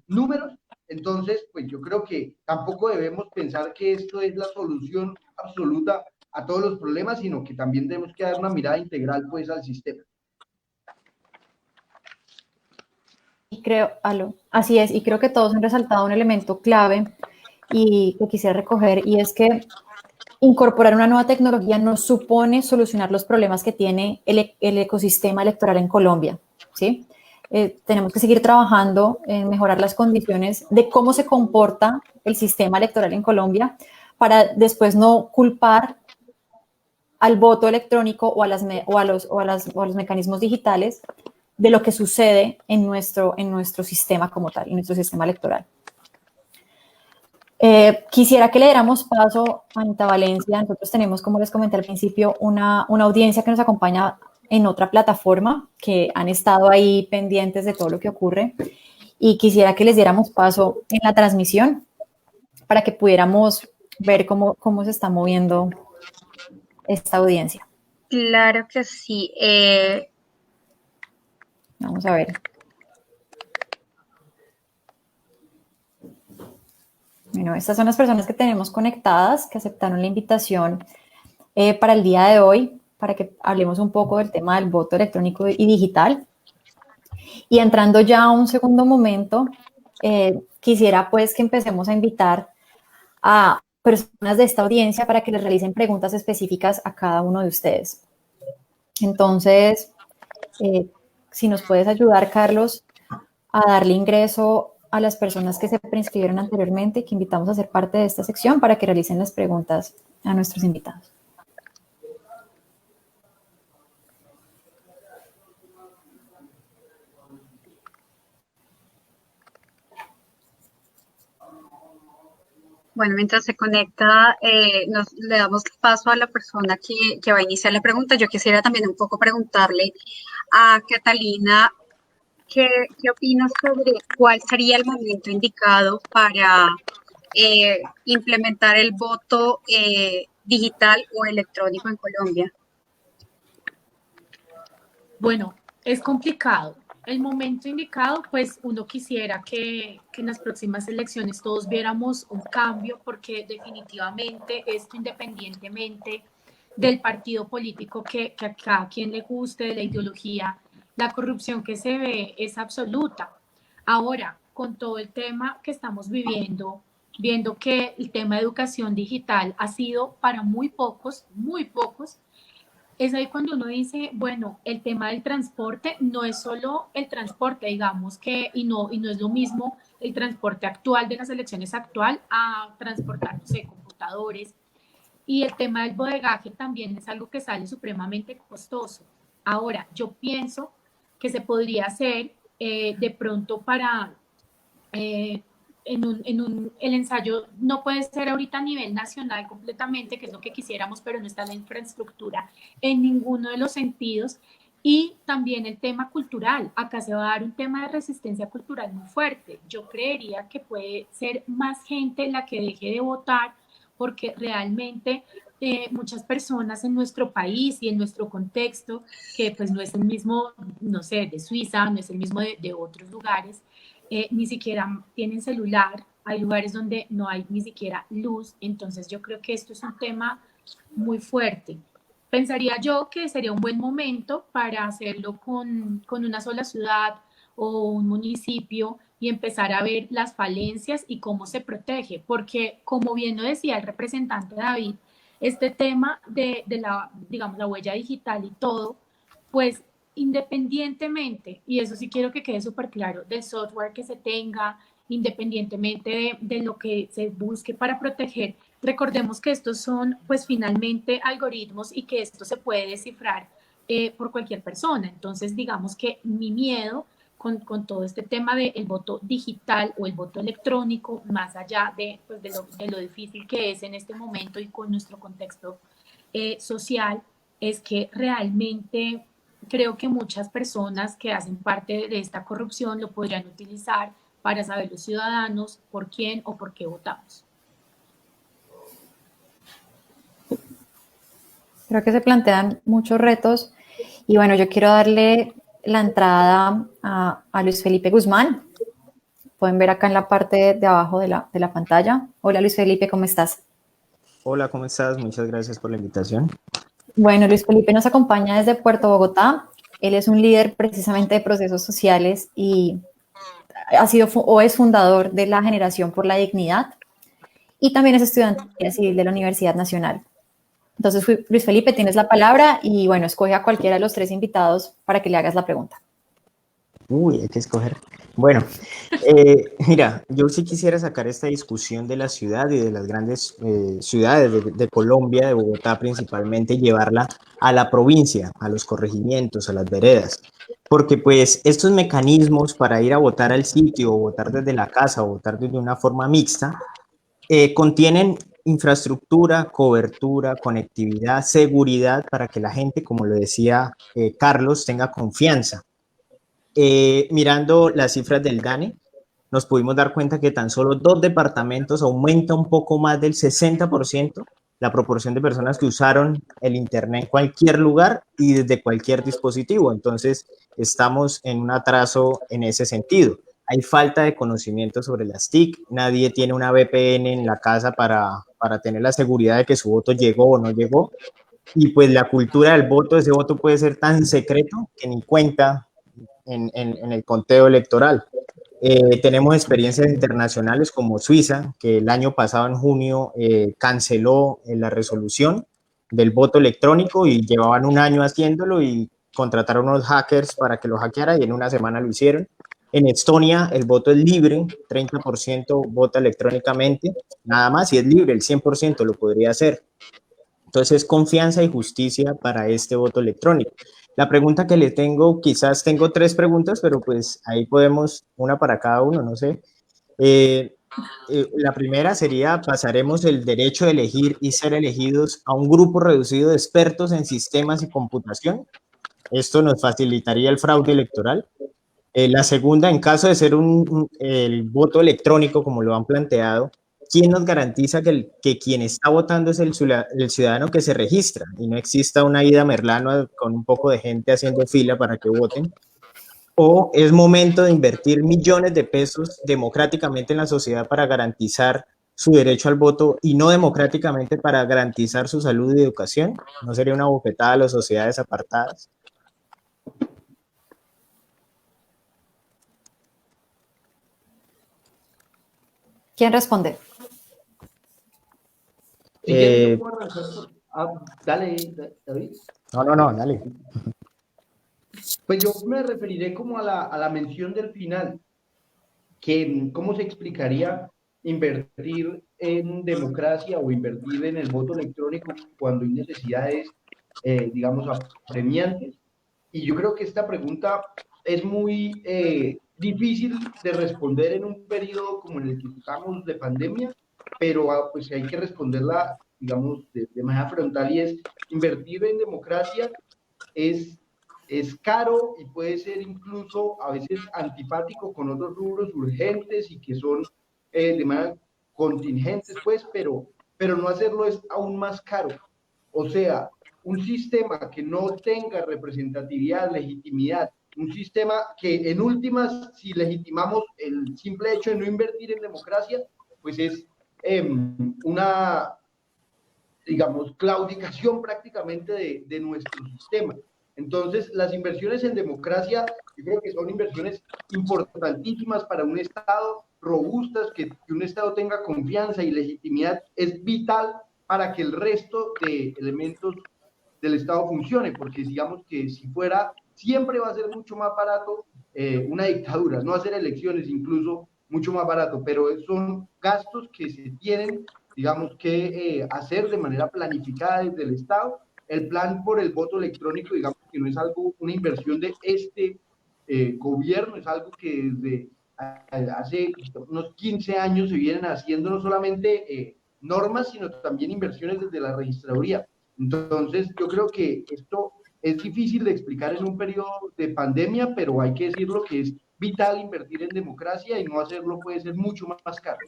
números. Entonces, pues yo creo que tampoco debemos pensar que esto es la solución absoluta a todos los problemas, sino que también tenemos que dar una mirada integral pues al sistema. Y creo, así es, y creo que todos han resaltado un elemento clave y que quisiera recoger, y es que incorporar una nueva tecnología no supone solucionar los problemas que tiene el ecosistema electoral en Colombia, ¿sí? Tenemos que seguir trabajando en mejorar las condiciones de cómo se comporta el sistema electoral en Colombia para después no culpar al voto electrónico o a los mecanismos digitales de lo que sucede en nuestro sistema como tal, en nuestro sistema electoral. Quisiera que le diéramos paso a Anita Valencia. Nosotros tenemos, como les comenté al principio, una audiencia que nos acompaña en otra plataforma, que han estado ahí pendientes de todo lo que ocurre, y quisiera que les diéramos paso en la transmisión para que pudiéramos ver cómo se está moviendo esta audiencia. Claro que sí. Vamos a ver. Bueno, estas son las personas que tenemos conectadas, que aceptaron la invitación para el día de hoy, para que hablemos un poco del tema del voto electrónico y digital. Y entrando ya a un segundo momento, quisiera pues que empecemos a invitar a personas de esta audiencia para que les realicen preguntas específicas a cada uno de ustedes. Entonces, si nos puedes ayudar, Carlos, a darle ingreso a las personas que se preinscribieron anteriormente y que invitamos a ser parte de esta sección para que realicen las preguntas a nuestros invitados. Bueno, mientras se conecta, le damos paso a la persona que va a iniciar la pregunta. Yo quisiera también un poco preguntarle a Catalina, ¿qué opinas sobre cuál sería el momento indicado para implementar el voto digital o electrónico en Colombia? Bueno, es complicado. El momento indicado, pues uno quisiera que en las próximas elecciones todos viéramos un cambio, porque definitivamente esto, independientemente del partido político que a cada quien le guste, de la ideología, la corrupción que se ve es absoluta. Ahora, con todo el tema que estamos viviendo, viendo que el tema de educación digital ha sido para muy pocos, es ahí cuando uno dice, bueno, el tema del transporte no es solo el transporte, digamos que, y no es lo mismo el transporte actual de las elecciones actual a transportar, no sé, computadores. Y el tema del bodegaje también es algo que sale supremamente costoso. Ahora, yo pienso que se podría hacer de pronto para... el ensayo no puede ser ahorita a nivel nacional completamente, que es lo que quisiéramos, pero no está la infraestructura en ninguno de los sentidos. Y también el tema cultural. Acá se va a dar un tema de resistencia cultural muy fuerte. Yo creería que puede ser más gente la que deje de votar, porque realmente muchas personas en nuestro país y en nuestro contexto, que pues no es el mismo, no sé, de Suiza, no es el mismo de otros lugares, ni siquiera tienen celular, hay lugares donde no hay ni siquiera luz. Entonces yo creo que esto es un tema muy fuerte. Pensaría yo que sería un buen momento para hacerlo con una sola ciudad o un municipio y empezar a ver las falencias y cómo se protege, porque como bien lo decía el representante David, este tema de la, digamos, la huella digital y todo, pues independientemente, y eso sí quiero que quede súper claro, del software que se tenga, independientemente de lo que se busque para proteger, recordemos que estos son pues finalmente algoritmos y que esto se puede descifrar por cualquier persona. Entonces digamos que mi miedo con todo este tema del voto digital o el voto electrónico, más allá pues de lo difícil que es en este momento y con nuestro contexto social, es que realmente creo que muchas personas que hacen parte de esta corrupción lo podrían utilizar para saber los ciudadanos por quién o por qué votamos. Creo que se plantean muchos retos y bueno, yo quiero darle la entrada a Luis Felipe Guzmán. Pueden ver acá en la parte de abajo de la pantalla. Hola Luis Felipe, ¿cómo estás? Hola, ¿cómo estás? Muchas gracias por la invitación. Bueno, Luis Felipe nos acompaña desde Puerto Bogotá. Él es un líder precisamente de procesos sociales y ha sido o es fundador de la Generación por la Dignidad. y también es estudiante de Ingeniería Civil de la Universidad Nacional. Entonces, Luis Felipe, tienes la palabra y bueno, escoge a cualquiera de los tres invitados para que le hagas la pregunta. Uy, hay que escoger. Bueno, mira, yo sí quisiera sacar esta discusión de la ciudad y de las grandes ciudades de Colombia, de Bogotá principalmente, y llevarla a la provincia, a los corregimientos, a las veredas. Porque pues estos mecanismos para ir a votar al sitio, o votar desde la casa, o votar desde una forma mixta, contienen infraestructura, cobertura, conectividad, seguridad para que la gente, como lo decía Carlos, tenga confianza. Mirando las cifras del DANE, nos pudimos dar cuenta que tan solo 2 departamentos aumenta un poco más del 60% la proporción de personas que usaron el Internet en cualquier lugar y desde cualquier dispositivo. Entonces, estamos en un atraso en ese sentido. Hay falta de conocimiento sobre las TIC, nadie tiene una VPN en la casa para tener la seguridad de que su voto llegó o no llegó. Y pues la cultura del voto, ese voto puede ser tan secreto que ni cuenta en el conteo electoral. Tenemos experiencias internacionales como Suiza, que el año pasado, en junio, canceló la resolución del voto electrónico y llevaban un año haciéndolo y contrataron unos hackers para que lo hackeara y en una semana lo hicieron. En Estonia el voto es libre, 30% vota electrónicamente, nada más, y es libre, el 100% lo podría hacer. Entonces, confianza y justicia para este voto electrónico. La pregunta que le tengo, quizás tengo 3 preguntas, pero pues ahí podemos, una para cada uno, no sé. La primera sería, ¿pasaremos el derecho de elegir y ser elegidos a un grupo reducido de expertos en sistemas y computación? Esto nos facilitaría el fraude electoral. La segunda, en caso de ser el voto electrónico, como lo han planteado, ¿quién nos garantiza que quien está votando es el ciudadano que se registra y no exista una ida Merlano con un poco de gente haciendo fila para que voten? ¿O es momento de invertir millones de pesos democráticamente en la sociedad para garantizar su derecho al voto y no democráticamente para garantizar su salud y educación? ¿No sería una bofetada a las sociedades apartadas? ¿Quién responde? Dale, David. No, dale. Pues yo me referiré como a la mención del final, que cómo se explicaría invertir en democracia o invertir en el voto electrónico cuando hay necesidades, digamos, apremiantes. Y yo creo que esta pregunta es muy difícil de responder en un periodo como en el que estamos de pandemia, pero pues hay que responderla, digamos, de manera frontal, y es invertir en democracia es caro y puede ser incluso a veces antipático con otros rubros urgentes y que son de manera contingentes, pues, pero no hacerlo es aún más caro. O sea, un sistema que no tenga representatividad, legitimidad, un sistema que en últimas, si legitimamos el simple hecho de no invertir en democracia, pues es una, digamos, claudicación prácticamente de nuestro sistema. Entonces, las inversiones en democracia, yo creo que son inversiones importantísimas para un Estado, robustas, que un Estado tenga confianza y legitimidad, es vital para que el resto de elementos del Estado funcione, porque digamos que si fuera, siempre va a ser mucho más barato una dictadura, no hacer elecciones incluso mucho más barato, pero son gastos que se tienen, digamos, que hacer de manera planificada desde el Estado. El plan por el voto electrónico, digamos que no es algo, una inversión de este gobierno, es algo que desde hace unos 15 años se vienen haciendo no solamente normas, sino también inversiones desde la registraduría. Entonces, yo creo que esto es difícil de explicar en un periodo de pandemia, pero hay que decirlo que es vital invertir en democracia y no hacerlo puede ser mucho más caro.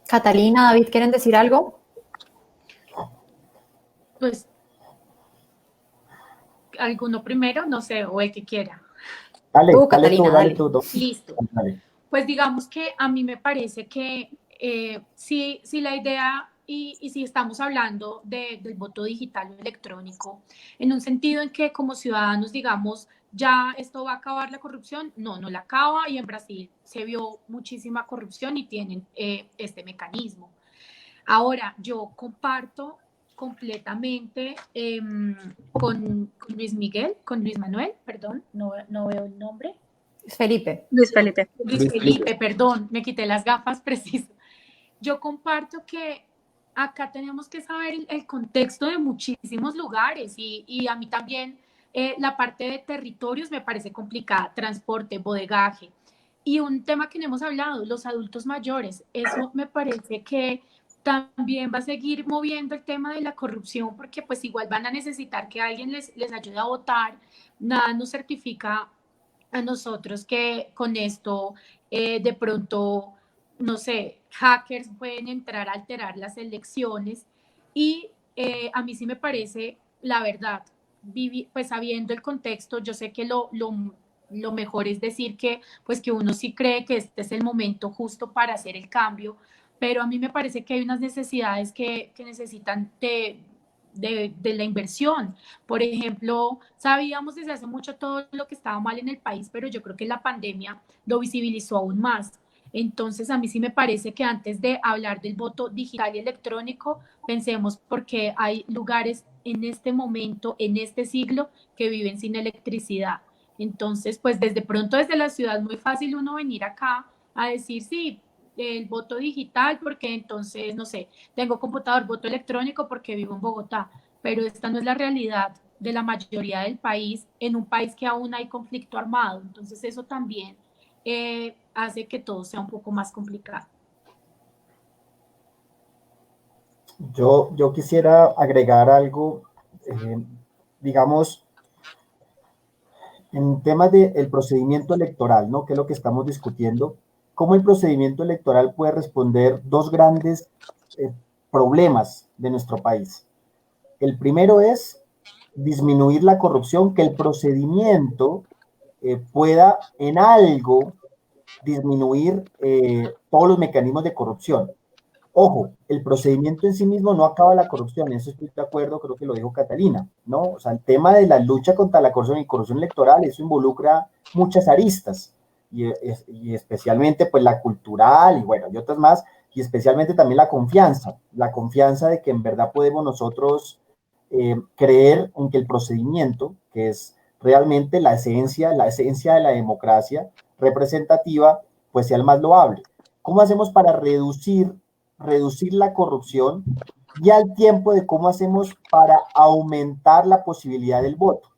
Catalina, David, ¿quieren decir algo? Pues, ¿alguno primero? No sé, o el que quiera. Dale, Catalina, dale tú. Listo. Dale. Pues digamos que a mí me parece que si la idea y si estamos hablando del voto digital o electrónico, en un sentido en que como ciudadanos, digamos, ¿ya esto va a acabar la corrupción? No, no la acaba, y en Brasil se vio muchísima corrupción y tienen este mecanismo. Ahora, yo comparto completamente con Luis Miguel, con Luis Manuel, perdón, no veo el nombre. Felipe. Luis Felipe. Luis Felipe, perdón, me quité las gafas, preciso. Yo comparto que acá tenemos que saber el contexto de muchísimos lugares, y a mí también la parte de territorios me parece complicada, transporte, bodegaje. Y un tema que no hemos hablado, los adultos mayores, eso me parece que también va a seguir moviendo el tema de la corrupción, porque pues igual van a necesitar que alguien les ayude a votar. Nada nos certifica a nosotros que con esto de pronto, no sé, hackers pueden entrar a alterar las elecciones. Y a mí sí me parece, la verdad, pues sabiendo el contexto, yo sé que lo mejor es decir que, pues que uno sí cree que este es el momento justo para hacer el cambio, pero a mí me parece que hay unas necesidades que necesitan de la inversión. Por ejemplo, sabíamos desde hace mucho todo lo que estaba mal en el país, pero yo creo que la pandemia lo visibilizó aún más. Entonces, a mí sí me parece que antes de hablar del voto digital y electrónico, pensemos porque hay lugares en este momento, en este siglo, que viven sin electricidad. Entonces, pues desde pronto desde la ciudad es muy fácil uno venir acá a decir, sí, el voto digital, porque entonces, no sé, tengo computador, voto electrónico porque vivo en Bogotá, pero esta no es la realidad de la mayoría del país, en un país que aún hay conflicto armado. Entonces eso también hace que todo sea un poco más complicado. Yo quisiera agregar algo, digamos, en temas del procedimiento electoral, ¿no? Que es lo que estamos discutiendo, cómo el procedimiento electoral puede responder dos grandes problemas de nuestro país. El primero es disminuir la corrupción, que el procedimiento pueda en algo disminuir todos los mecanismos de corrupción. Ojo, el procedimiento en sí mismo no acaba la corrupción, en eso estoy de acuerdo, creo que lo dijo Catalina, ¿no? O sea, el tema de la lucha contra la corrupción y corrupción electoral, eso involucra muchas aristas, y especialmente pues la cultural, y bueno, y otras más, y especialmente también la confianza de que en verdad podemos nosotros creer en que el procedimiento, que es realmente la esencia de la democracia representativa, pues sea el más loable. ¿Cómo hacemos para reducir la corrupción, y al tiempo de cómo hacemos para aumentar la posibilidad del voto?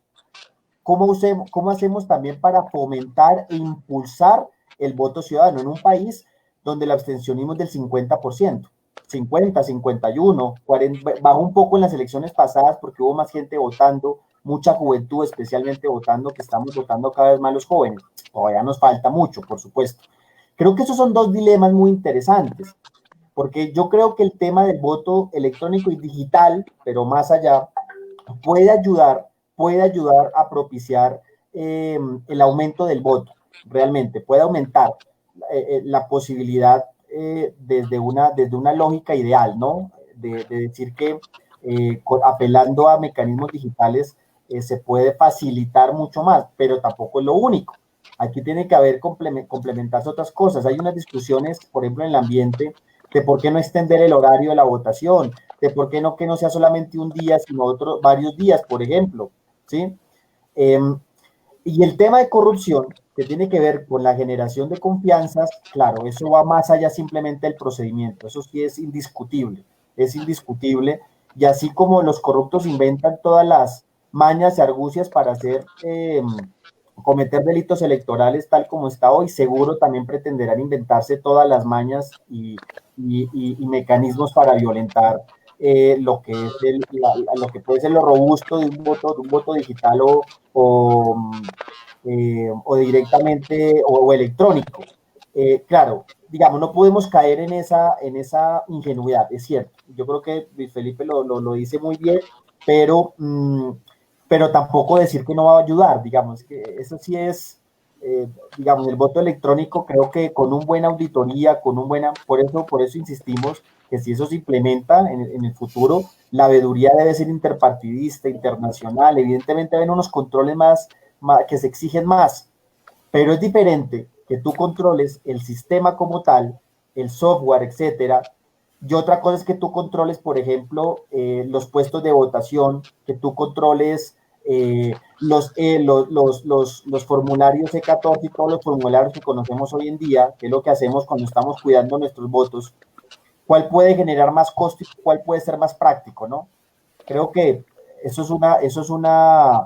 ¿Cómo hacemos también para fomentar e impulsar el voto ciudadano en un país donde el abstencionismo es del 50%, 50, 51, 40, bajó un poco en las elecciones pasadas porque hubo más gente votando, mucha juventud especialmente votando, que estamos votando cada vez más los jóvenes? Todavía nos falta mucho, por supuesto. Creo que esos son dos dilemas muy interesantes, porque yo creo que el tema del voto electrónico y digital, pero más allá, puede ayudar a propiciar el aumento del voto, realmente, puede aumentar la posibilidad desde una lógica ideal, ¿no? De decir que apelando a mecanismos digitales se puede facilitar mucho más, pero tampoco es lo único. Aquí tiene que haber complementarse otras cosas. Hay unas discusiones, por ejemplo, en el ambiente, de por qué no extender el horario de la votación, de por qué no que no sea solamente un día, sino varios días, por ejemplo, ¿sí? Y el tema de corrupción, que tiene que ver con la generación de confianzas, claro, eso va más allá simplemente del procedimiento, eso sí es indiscutible, y así como los corruptos inventan todas las mañas y argucias para cometer delitos electorales tal como está hoy, seguro también pretenderán inventarse todas las mañas y mecanismos para violentar lo que es lo que puede ser lo robusto de un voto digital o directamente o electrónico. Claro, digamos, no podemos caer en esa ingenuidad, es cierto. Yo creo que Luis Felipe lo dice muy bien, pero tampoco decir que no va a ayudar, digamos, que eso sí es, digamos, el voto electrónico, creo que con una buena auditoría, por eso insistimos que si eso se implementa en el futuro, la veeduría debe ser interpartidista, internacional, evidentemente ven unos controles que se exigen más, pero es diferente que tú controles el sistema como tal, el software, etcétera, y otra cosa es que tú controles, por ejemplo, los puestos de votación, que tú controles los formularios E14 y todos los formularios que conocemos hoy en día, que es lo que hacemos cuando estamos cuidando nuestros votos, cuál puede generar más costo y cuál puede ser más práctico, ¿no? Creo que eso es una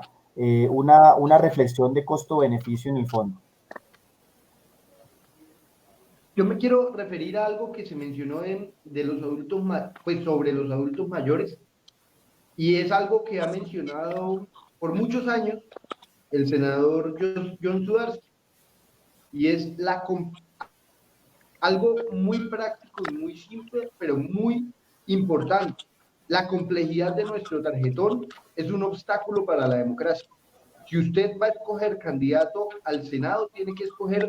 reflexión de costo-beneficio en el fondo. Yo me quiero referir a algo que se mencionó de los adultos, pues sobre los adultos mayores, y es algo que ha mencionado por muchos años el senador John Sudarsky, y es algo muy práctico y muy simple, pero muy importante. La complejidad de nuestro tarjetón es un obstáculo para la democracia. Si usted va a escoger candidato al Senado, tiene que escoger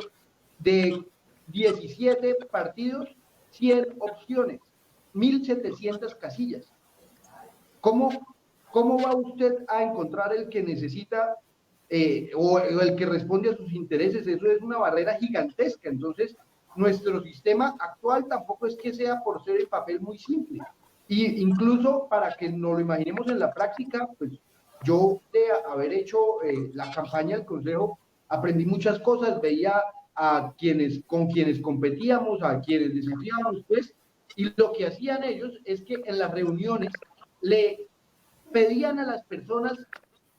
de 17 partidos, 100 opciones, 1.700 casillas. ¿Cómo va usted a encontrar el que necesita o el que responde a sus intereses? Eso es una barrera gigantesca. Entonces, nuestro sistema actual tampoco es que sea por ser el papel muy simple. Y incluso para que nos lo imaginemos en la práctica, pues yo de haber hecho la campaña del Consejo, aprendí muchas cosas, veía con quienes competíamos, a quienes desafiábamos, pues, y lo que hacían ellos es que en las reuniones le pedían a las personas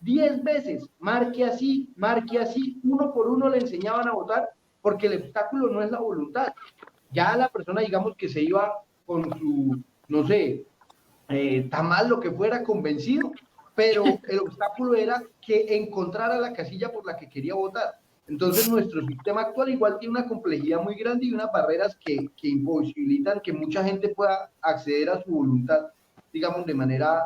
10 veces, marque así, uno por uno le enseñaban a votar, porque el obstáculo no es la voluntad. Ya la persona, digamos, que se iba con su, no sé, tamal, lo que fuera, convencido, pero el obstáculo era que encontrara la casilla por la que quería votar. Entonces, nuestro sistema actual igual tiene una complejidad muy grande y unas barreras que imposibilitan que mucha gente pueda acceder a su voluntad, digamos, de manera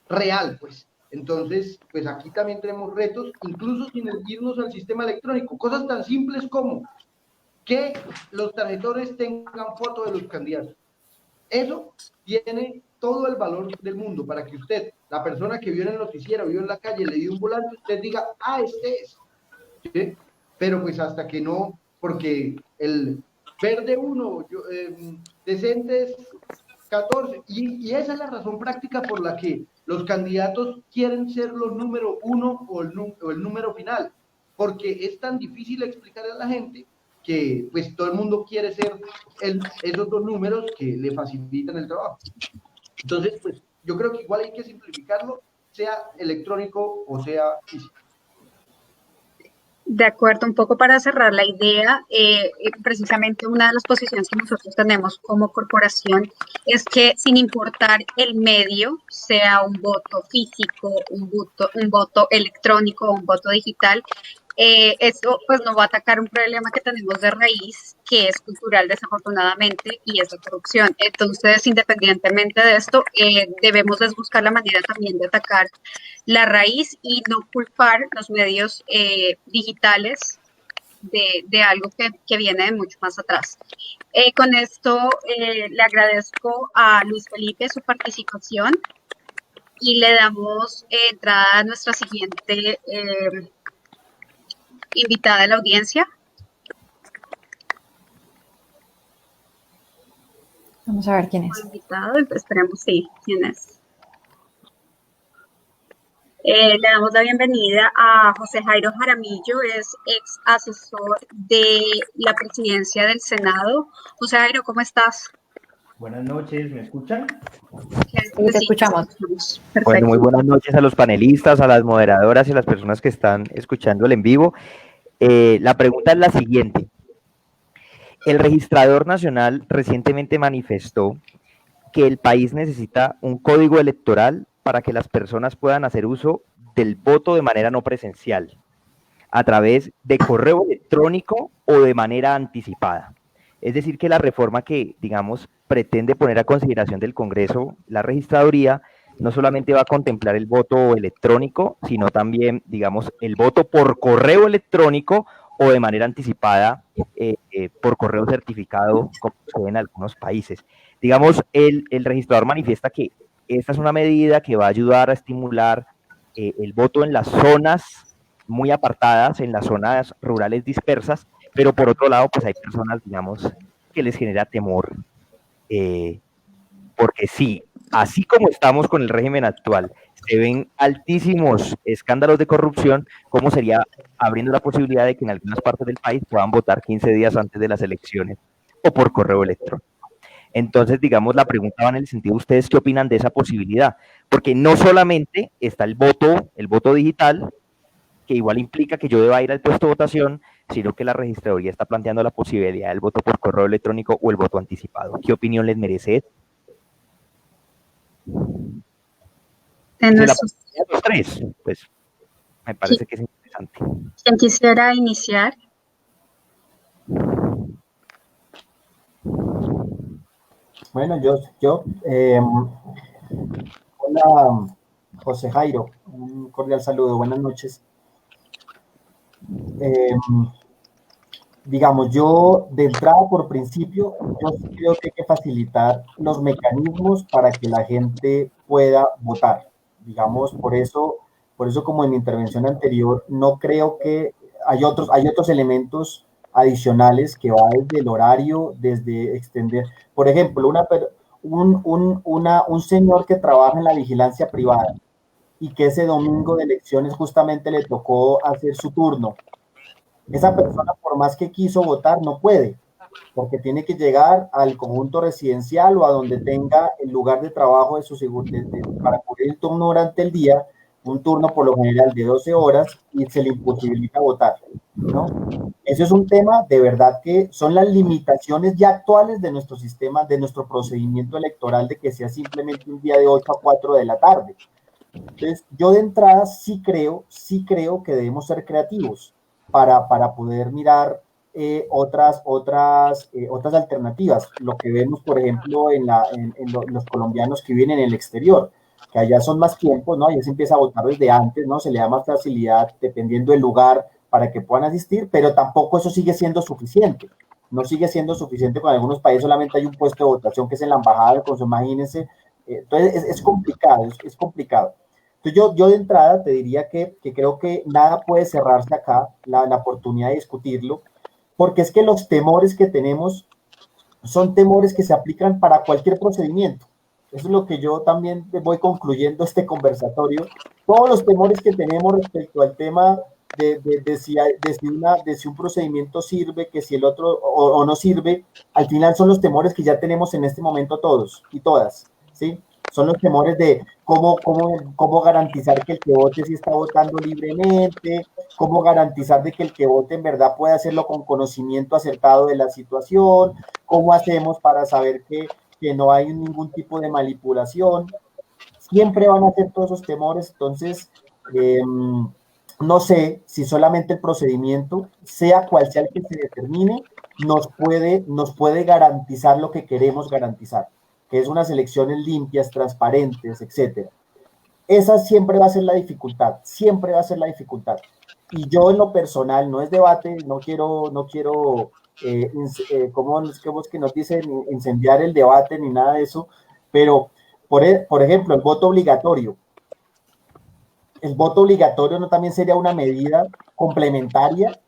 real, pues. Entonces, pues aquí también tenemos retos, incluso sin irnos al sistema electrónico, cosas tan simples como que los tarjetones tengan fotos de los candidatos. Eso tiene todo el valor del mundo para que usted, la persona que vio en el noticiero, vio en la calle, le dio un volante, usted diga, ah, este es. ¿Sí? Pero pues hasta que no, porque el verde 1, decentes 14, y esa es la razón práctica por la que los candidatos quieren ser los número 1 o el número final, porque es tan difícil explicarle a la gente que pues todo el mundo quiere ser esos dos números que le facilitan el trabajo. Entonces, pues yo creo que igual hay que simplificarlo, sea electrónico o sea físico. De acuerdo, un poco para cerrar la idea, precisamente una de las posiciones que nosotros tenemos como corporación es que sin importar el medio, sea un voto físico, un voto electrónico, un voto digital, esto pues no va a atacar un problema que tenemos de raíz, que es cultural desafortunadamente, y es la corrupción. Entonces, independientemente de esto, debemos buscar la manera también de atacar la raíz y no culpar los medios digitales de algo que viene de mucho más atrás. Con esto le agradezco a Luis Felipe su participación y le damos entrada a nuestra siguiente invitada de la audiencia. Vamos a ver quién es. Invitado, esperemos, sí, quién es. Le damos la bienvenida a José Jairo Jaramillo, es ex asesor de la presidencia del Senado. José Jairo, ¿cómo estás? Buenas noches, ¿me escuchan? Sí, te escuchamos. Perfecto. Bueno, muy buenas noches a los panelistas, a las moderadoras y a las personas que están escuchando el en vivo. La pregunta es la siguiente. El registrador nacional recientemente manifestó que el país necesita un código electoral para que las personas puedan hacer uso del voto de manera no presencial, a través de correo electrónico o de manera anticipada. Es decir, que la reforma que, digamos, pretende poner a consideración del Congreso, la registraduría, no solamente va a contemplar el voto electrónico, sino también, digamos, el voto por correo electrónico o de manera anticipada por correo certificado, como sucede en algunos países. Digamos, el registrador manifiesta que esta es una medida que va a ayudar a estimular el voto en las zonas muy apartadas, en las zonas rurales dispersas, pero por otro lado, pues hay personas, digamos, que les genera temor, porque sí, así como estamos con el régimen actual, se ven altísimos escándalos de corrupción, ¿cómo sería abriendo la posibilidad de que en algunas partes del país puedan votar 15 días antes de las elecciones o por correo electrónico? Entonces, digamos, la pregunta va en el sentido, ¿ustedes qué opinan de esa posibilidad? Porque no solamente está el voto digital, que igual implica que yo deba ir al puesto de votación, sino que la registraduría está planteando la posibilidad del voto por correo electrónico o el voto anticipado. ¿Qué opinión les merece? En De nuestros, los tres, pues me parece que es interesante. ¿quién quisiera iniciar? Bueno, hola, José Jairo, un cordial saludo, buenas noches. Digamos, yo de entrada por principio, yo sí creo que hay que facilitar los mecanismos para que la gente pueda votar. Digamos, por eso como en mi intervención anterior, no creo que hay otros elementos adicionales que va desde el horario, desde extender. Por ejemplo, un señor que trabaja en la vigilancia privada y que ese domingo de elecciones justamente le tocó hacer su turno. Esa persona, por más que quiso votar, no puede, porque tiene que llegar al conjunto residencial o a donde tenga el lugar de trabajo de para cubrir el turno durante el día, un turno por lo general de 12 horas, y se le imposibilita votar, ¿no? Ese es un tema de verdad que son las limitaciones ya actuales de nuestro sistema, de nuestro procedimiento electoral, de que sea simplemente un día de 8 a 4 de la tarde. Entonces, yo de entrada sí creo que debemos ser creativos para poder mirar otras alternativas. Lo que vemos, por ejemplo, los colombianos que viven en el exterior, que allá son más tiempos, ¿no? Allá se empieza a votar desde antes, ¿no? Se le da más facilidad dependiendo del lugar para que puedan asistir, pero tampoco eso sigue siendo suficiente. No sigue siendo suficiente. Con algunos países solamente hay un puesto de votación que es en la embajada, pues imagínense. Entonces es complicado, es complicado. Entonces yo de entrada te diría que creo que nada puede cerrarse acá, la oportunidad de discutirlo, porque es que los temores que tenemos son temores que se aplican para cualquier procedimiento. Eso es lo que yo también voy concluyendo este conversatorio. Todos los temores que tenemos respecto al tema de si un procedimiento sirve, que si el otro o no sirve, al final son los temores que ya tenemos en este momento todos y todas, ¿sí? Son los temores de cómo garantizar que el que vote sí está votando libremente, cómo garantizar de que el que vote en verdad puede hacerlo con conocimiento acertado de la situación, cómo hacemos para saber que no hay ningún tipo de manipulación. Siempre van a ser todos esos temores, entonces no sé si solamente el procedimiento, sea cual sea el que se determine, nos puede garantizar lo que queremos garantizar, que es unas elecciones limpias, transparentes, etcétera. Esa siempre va a ser la dificultad, siempre va a ser la dificultad. Y yo en lo personal, no es debate, no quiero como que nos dicen, incendiar el debate ni nada de eso, pero por ejemplo, el voto obligatorio. El voto obligatorio no también sería una medida complementaria,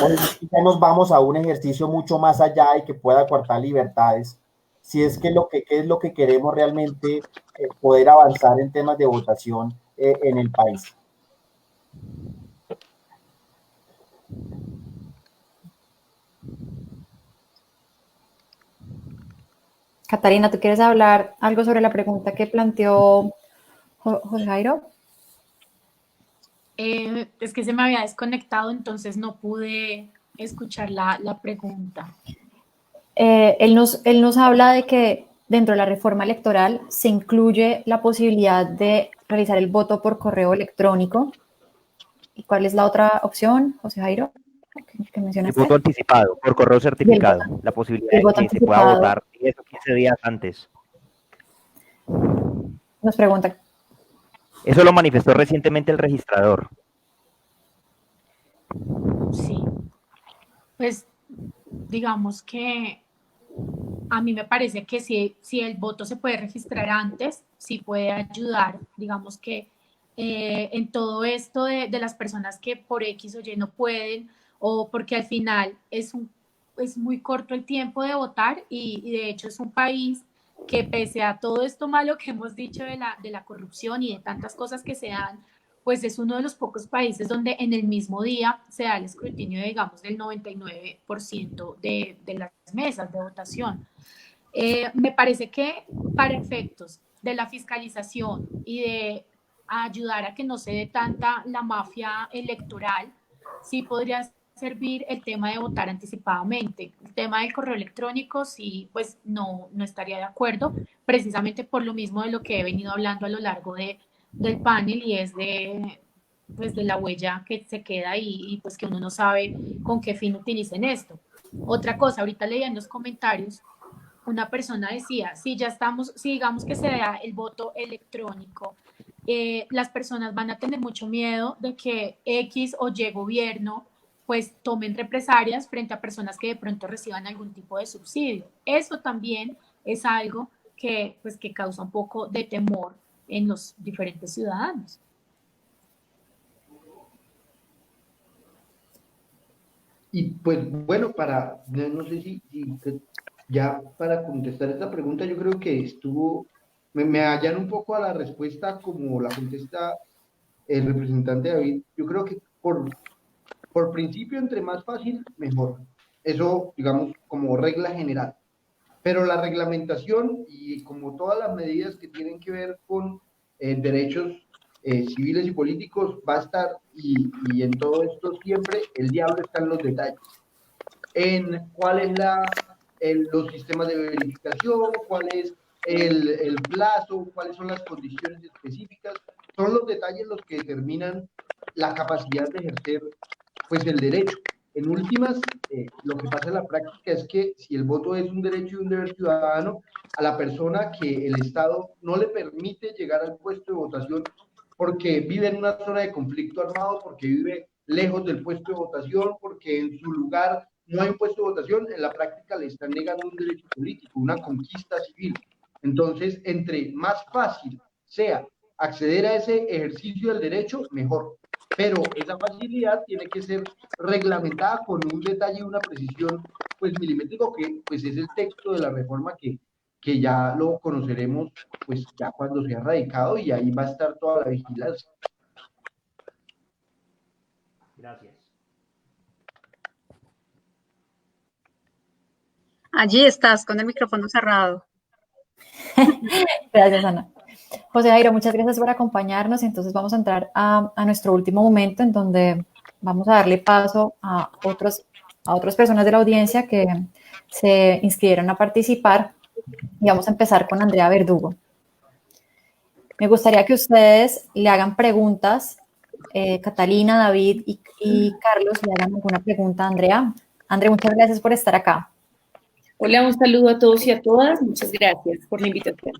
o ya nos vamos a un ejercicio mucho más allá y que pueda coartar libertades, si es que qué es lo que queremos realmente poder avanzar en temas de votación en el país. Catarina, ¿tú quieres hablar algo sobre la pregunta que planteó José Jairo? Es que se me había desconectado, entonces no pude escuchar la pregunta. Él nos habla de que dentro de la reforma electoral se incluye la posibilidad de realizar el voto por correo electrónico. ¿Y cuál es la otra opción, José Jairo, que mencionaste? El voto anticipado, por correo certificado, la posibilidad de que se pueda votar 10 o 15 días antes. Nos pregunta. Eso lo manifestó recientemente el registrador. Sí, pues digamos que a mí me parece que si el voto se puede registrar antes, sí puede ayudar, digamos que en todo esto de las personas que por X o Y no pueden, o porque al final es muy corto el tiempo de votar y de hecho es un país que pese a todo esto malo que hemos dicho de la corrupción y de tantas cosas que se dan, pues es uno de los pocos países donde en el mismo día se da el escrutinio, digamos, del 99% de las mesas de votación. Me parece que para efectos de la fiscalización y de ayudar a que no se dé tanta la mafia electoral, sí podría servir el tema de votar anticipadamente. El tema del correo electrónico, sí, pues no estaría de acuerdo, precisamente por lo mismo de lo que he venido hablando a lo largo del panel, y es pues de la huella que se queda y pues que uno no sabe con qué fin utilicen esto. Otra cosa, ahorita leía en los comentarios, una persona decía, si digamos que se da el voto electrónico, las personas van a tener mucho miedo de que X o Y gobierno pues tomen represalias frente a personas que de pronto reciban algún tipo de subsidio. Eso también es algo que causa un poco de temor en los diferentes ciudadanos. Y pues bueno, no sé si ya para contestar esta pregunta, yo creo que me hallan un poco a la respuesta como la contesta el representante David. Yo creo que por principio, entre más fácil, mejor. Eso, digamos, como regla general. Pero la reglamentación y como todas las medidas que tienen que ver con derechos civiles y políticos va a estar, y en todo esto siempre el diablo está en los detalles. En cuál es los sistemas de verificación, cuál es el plazo, cuáles son las condiciones específicas. Son los detalles los que determinan la capacidad de ejercer pues el derecho. En últimas, lo que pasa en la práctica es que si el voto es un derecho y un deber ciudadano, a la persona que el Estado no le permite llegar al puesto de votación porque vive en una zona de conflicto armado, porque vive lejos del puesto de votación, porque en su lugar no hay un puesto de votación, en la práctica le están negando un derecho político, una conquista civil. Entonces, entre más fácil sea acceder a ese ejercicio del derecho, mejor. Pero esa facilidad tiene que ser reglamentada con un detalle y una precisión pues milimétrico, que pues es el texto de la reforma que ya lo conoceremos pues ya cuando sea radicado, y ahí va a estar toda la vigilancia. Gracias. Allí estás con el micrófono cerrado. Gracias, Ana. José Jairo, muchas gracias por acompañarnos. Entonces vamos a entrar a nuestro último momento, en donde vamos a darle paso a otras personas de la audiencia que se inscribieron a participar, y vamos a empezar con Andrea Verdugo. Me gustaría que ustedes le hagan preguntas, Catalina, David y Carlos le hagan alguna pregunta a Andrea. Andrea, muchas gracias por estar acá. Hola, un saludo a todos y a todas. Muchas gracias por la invitación.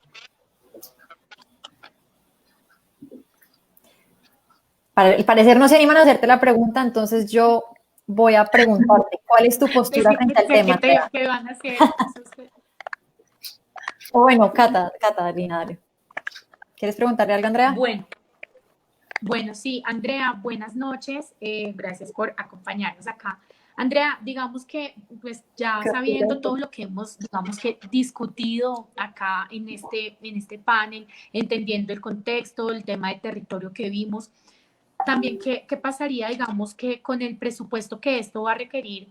Al parecer no se animan a hacerte la pregunta, entonces yo voy a preguntarte, ¿cuál es tu postura frente al tema? ¿Qué van a hacer? O bueno, Catalina, dale. ¿Quieres preguntarle algo, Andrea? Bueno, sí, Andrea, buenas noches. Gracias por acompañarnos acá. Andrea, digamos que pues ya sabiendo todo lo que hemos, digamos que discutido acá en este panel, entendiendo el contexto, el tema de territorio que vimos, también qué pasaría, digamos, que con el presupuesto que esto va a requerir,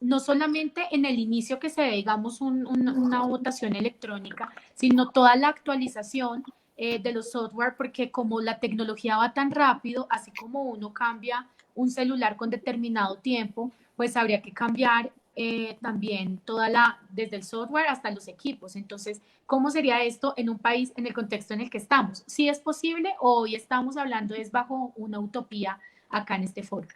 no solamente en el inicio que se dé, digamos, una votación electrónica, sino toda la actualización de los software, porque como la tecnología va tan rápido, así como uno cambia un celular con determinado tiempo, pues habría que cambiar también desde el software hasta los equipos. Entonces, ¿cómo sería esto en un país en el contexto en el que estamos? ¿Sí es posible o hoy estamos hablando es bajo una utopía acá en este foro?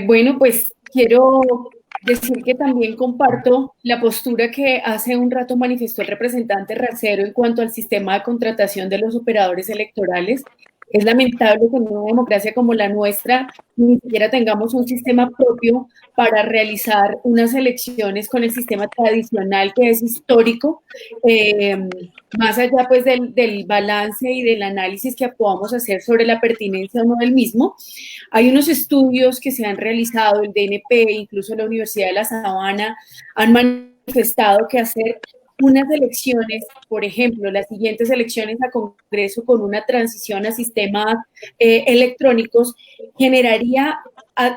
Bueno, pues quiero decir que también comparto la postura que hace un rato manifestó el representante Racero en cuanto al sistema de contratación de los operadores electorales. Es lamentable que en una democracia como la nuestra ni siquiera tengamos un sistema propio para realizar unas elecciones con el sistema tradicional que es histórico, más allá pues del balance y del análisis que podamos hacer sobre la pertinencia o no del mismo. Hay unos estudios que se han realizado, el DNP, incluso la Universidad de La Sabana, han manifestado que hacer unas elecciones, por ejemplo, las siguientes elecciones a Congreso con una transición a sistemas electrónicos, generaría,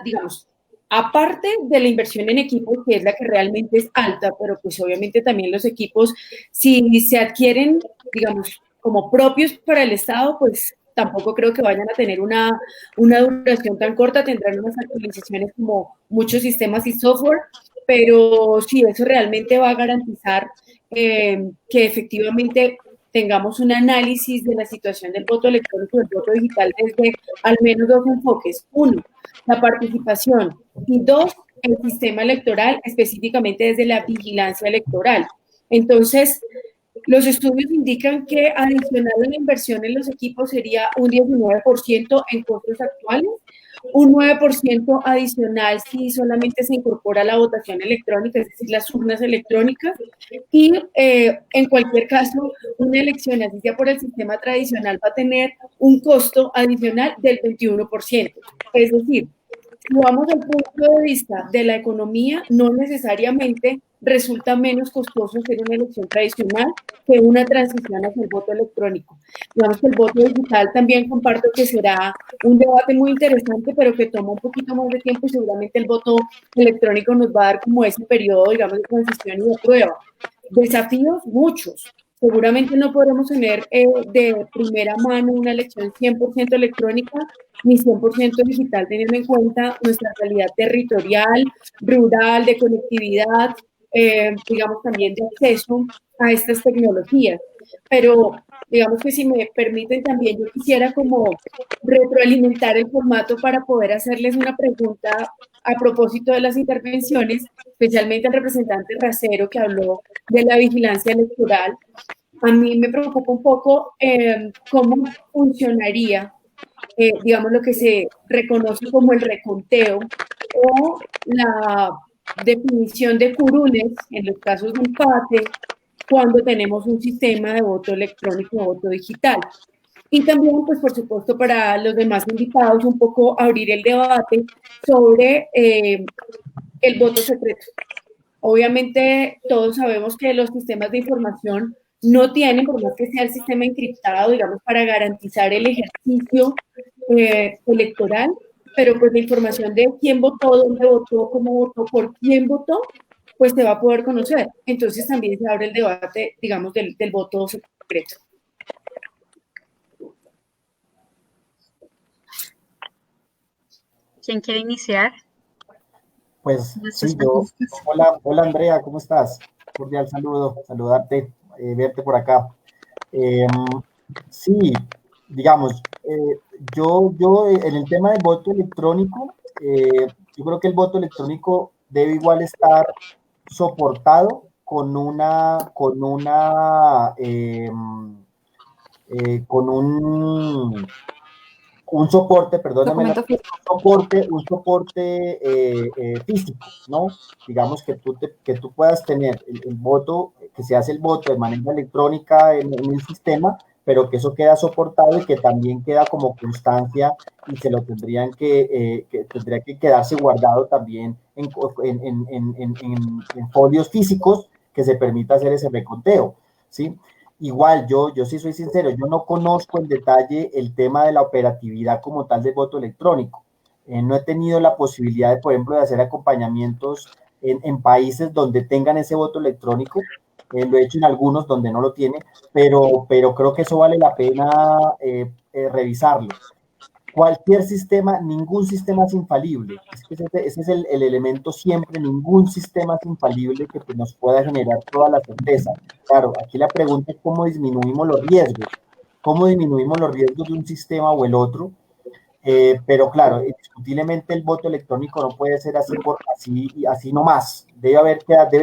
digamos, aparte de la inversión en equipos, que es la que realmente es alta, pero pues obviamente también los equipos, si se adquieren, digamos, como propios para el Estado, pues tampoco creo que vayan a tener una duración tan corta, tendrán unas actualizaciones como muchos sistemas y software, pero sí, eso realmente va a garantizar que efectivamente tengamos un análisis de la situación del voto electrónico y del voto digital desde al menos dos enfoques. Uno, la participación y dos, el sistema electoral, específicamente desde la vigilancia electoral. Entonces, los estudios indican que adicional a la inversión en los equipos sería un 19% en costos actuales, un 9% adicional si solamente se incorpora la votación electrónica, es decir, las urnas electrónicas, y en cualquier caso, una elección, así sea por el sistema tradicional, va a tener un costo adicional del 21%. Es decir, si vamos al punto de vista de la economía, no necesariamente resulta menos costoso hacer una elección tradicional que una transición hacia el voto electrónico. Digamos que el voto digital también comparto que será un debate muy interesante, pero que toma un poquito más de tiempo y seguramente el voto electrónico nos va a dar como ese periodo, digamos, de transición y de prueba. Desafíos, muchos. Seguramente no podremos tener de primera mano una elección 100% electrónica ni 100% digital, teniendo en cuenta nuestra realidad territorial, rural, de conectividad, digamos también de acceso a estas tecnologías. Pero digamos que si me permiten también, yo quisiera como retroalimentar el formato para poder hacerles una pregunta a propósito de las intervenciones, especialmente al representante Racero que habló de la vigilancia electoral. A mí me preocupa un poco cómo funcionaría, digamos, lo que se reconoce como el reconteo o la definición de curules en los casos de empate cuando tenemos un sistema de voto electrónico o voto digital. Y también, pues, por supuesto, para los demás invitados, un poco abrir el debate sobre el voto secreto. Obviamente, todos sabemos que los sistemas de información no tienen, por más que sea el sistema encriptado, digamos, para garantizar el ejercicio electoral, pero pues la información de quién votó, dónde votó, cómo votó, por quién votó, pues se va a poder conocer. Entonces también se abre el debate, digamos, del voto secreto. ¿Quién quiere iniciar? Pues sí, yo. Hola Andrea, ¿cómo estás? Cordial saludo, saludarte, verte por acá. Sí, digamos, yo en el tema del voto electrónico, yo creo que el voto electrónico debe igual estar soportado con un soporte, perdóname, un soporte físico, ¿no? Digamos que tú puedas tener el voto, que se hace el voto de manera electrónica en el sistema, pero que eso queda soportado y que también queda como constancia y se lo tendría que quedarse guardado también en folios físicos que se permita hacer ese reconteo, ¿sí? Igual, yo sí soy sincero, yo no conozco en detalle el tema de la operatividad como tal del voto electrónico. No he tenido la posibilidad, de, por ejemplo, de hacer acompañamientos en países donde tengan ese voto electrónico. Lo he hecho en algunos donde no lo tiene, pero creo que eso vale la pena revisarlo. Cualquier sistema, ningún sistema es infalible. Ese es el elemento siempre, ningún sistema es infalible que nos pueda generar toda la certeza. Claro, aquí la pregunta es cómo disminuimos los riesgos. ¿Cómo disminuimos los riesgos de un sistema o el otro? Pero claro, indiscutiblemente el voto electrónico no puede ser así nomás. Debe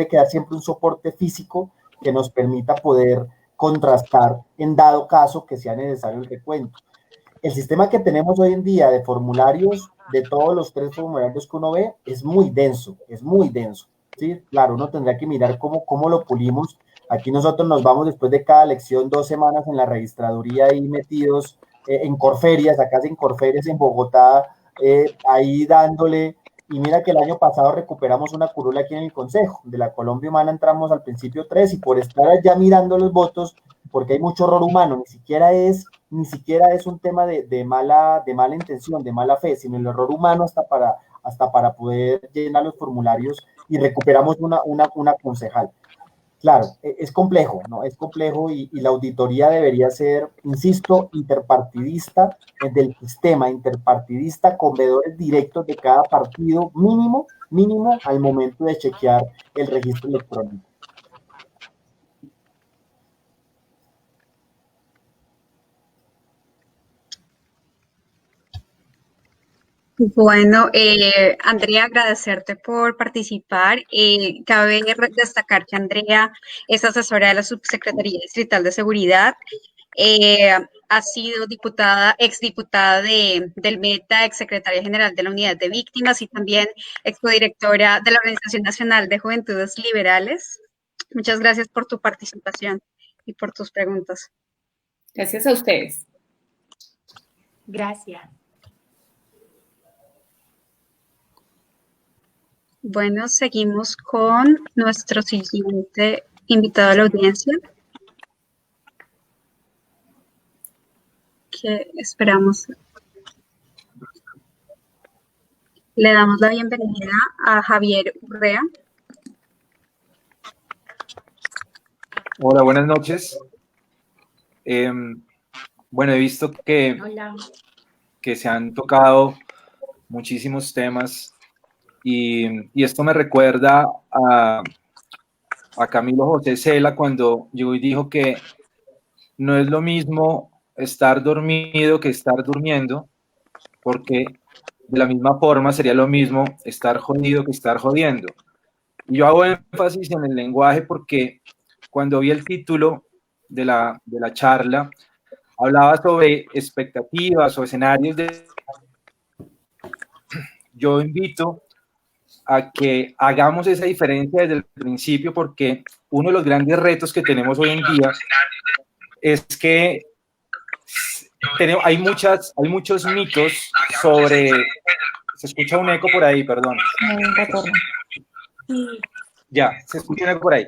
quedar siempre un soporte físico que nos permita poder contrastar en dado caso que sea necesario el recuento. el sistema que tenemos hoy en día de formularios, de todos los 3 formularios que uno ve, es muy denso, ¿sí? Claro, uno tendrá que mirar cómo lo pulimos. Aquí nosotros nos vamos después de cada lección 2 semanas en la registraduría ahí metidos en Corferias, acá en Corferias en Bogotá, ahí dándole. Y mira que el año pasado recuperamos una curula aquí en el Consejo. De la Colombia Humana entramos al principio 3 y por estar allá mirando los votos, porque hay mucho error humano, ni siquiera es un tema de mala intención, de mala fe, sino el error humano hasta para poder llenar los formularios y recuperamos una concejal. Claro, es complejo, ¿no? Es complejo y la auditoría debería ser, insisto, interpartidista, del sistema interpartidista con veedores directos de cada partido mínimo al momento de chequear el registro electrónico. Bueno, Andrea, agradecerte por participar. Cabe destacar que Andrea es asesora de la Subsecretaría Distrital de Seguridad. Ha sido exdiputada del Meta, exsecretaria general de la Unidad de Víctimas y también excodirectora de la Organización Nacional de Juventudes Liberales. Muchas gracias por tu participación y por tus preguntas. Gracias a ustedes. Gracias. Bueno, seguimos con nuestro siguiente invitado a la audiencia, que esperamos. Le damos la bienvenida a Javier Urrea. Hola, buenas noches. Bueno, he visto que se han tocado muchísimos temas y esto me recuerda a Camilo José Cela cuando llegó y dijo que no es lo mismo estar dormido que estar durmiendo, porque de la misma forma sería lo mismo estar jodido que estar jodiendo. Y yo hago énfasis en el lenguaje porque cuando vi el título de la charla, hablaba sobre expectativas o escenarios Yo invito a que hagamos esa diferencia desde el principio, porque uno de los grandes retos que tenemos hoy en día es que hay muchos mitos sobre... Se escucha un eco por ahí, perdón. Ya, se escucha un eco por ahí.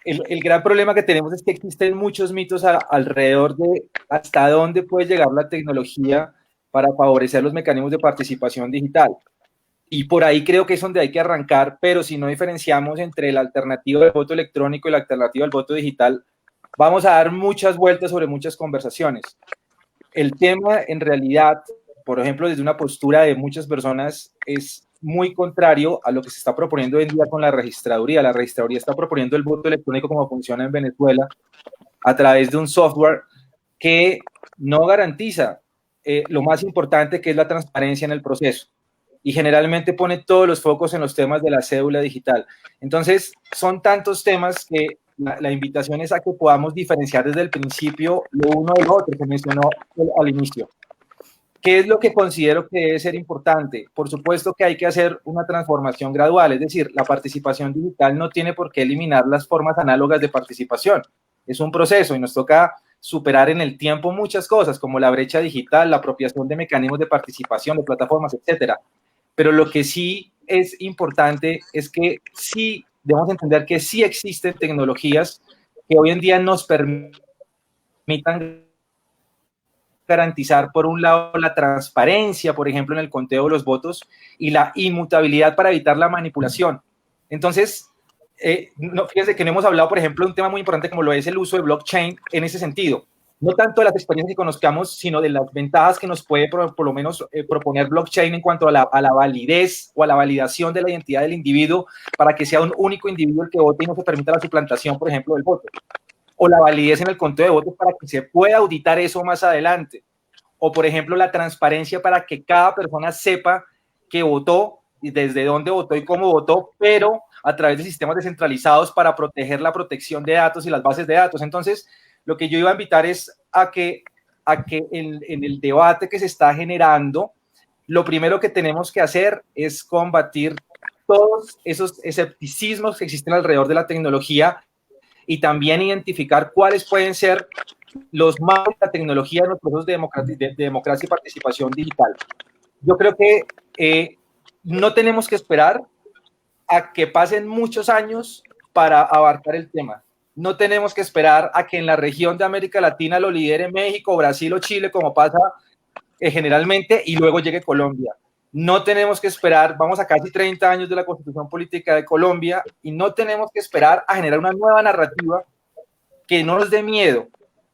El gran problema que tenemos es que existen muchos mitos alrededor de hasta dónde puede llegar la tecnología para favorecer los mecanismos de participación digital. Y por ahí creo que es donde hay que arrancar, pero si no diferenciamos entre la alternativa del voto electrónico y la alternativa del voto digital, vamos a dar muchas vueltas sobre muchas conversaciones. El tema, en realidad, por ejemplo, desde una postura de muchas personas, es muy contrario a lo que se está proponiendo hoy en día con la registraduría. La registraduría está proponiendo el voto electrónico como funciona en Venezuela a través de un software que no garantiza lo más importante, que es la transparencia en el proceso. Y generalmente pone todos los focos en los temas de la cédula digital. Entonces, son tantos temas que la invitación es a que podamos diferenciar desde el principio lo uno de lo otro que mencionó al inicio. ¿Qué es lo que considero que debe ser importante? Por supuesto que hay que hacer una transformación gradual, es decir, la participación digital no tiene por qué eliminar las formas análogas de participación. Es un proceso y nos toca superar en el tiempo muchas cosas, como la brecha digital, la apropiación de mecanismos de participación, de plataformas, etcétera. Pero lo que sí es importante es que sí debemos entender que sí existen tecnologías que hoy en día nos permitan garantizar, por un lado, la transparencia, por ejemplo, en el conteo de los votos y la inmutabilidad para evitar la manipulación. Entonces, fíjense que no hemos hablado, por ejemplo, de un tema muy importante como lo es el uso de blockchain en ese sentido. No tanto de las experiencias que conozcamos, sino de las ventajas que nos puede por lo menos proponer blockchain en cuanto a la validez o a la validación de la identidad del individuo para que sea un único individuo el que vote y no se permita la suplantación, por ejemplo, del voto. O la validez en el conteo de votos para que se pueda auditar eso más adelante. O, por ejemplo, la transparencia para que cada persona sepa que votó y desde dónde votó y cómo votó, pero a través de sistemas descentralizados para proteger la protección de datos y las bases de datos. Entonces, lo que yo iba a invitar es a que a que en el debate que se está generando, lo primero que tenemos que hacer es combatir todos esos escepticismos que existen alrededor de la tecnología y también identificar cuáles pueden ser los malos de la tecnología en los procesos de democracia y participación digital. Yo creo que no tenemos que esperar a que pasen muchos años para abarcar el tema. No tenemos que esperar a que en la región de América Latina lo lidere México, Brasil o Chile, como pasa generalmente, y luego llegue Colombia. No tenemos que esperar, vamos a casi 30 años de la Constitución Política de Colombia, y no tenemos que esperar a generar una nueva narrativa que no nos dé miedo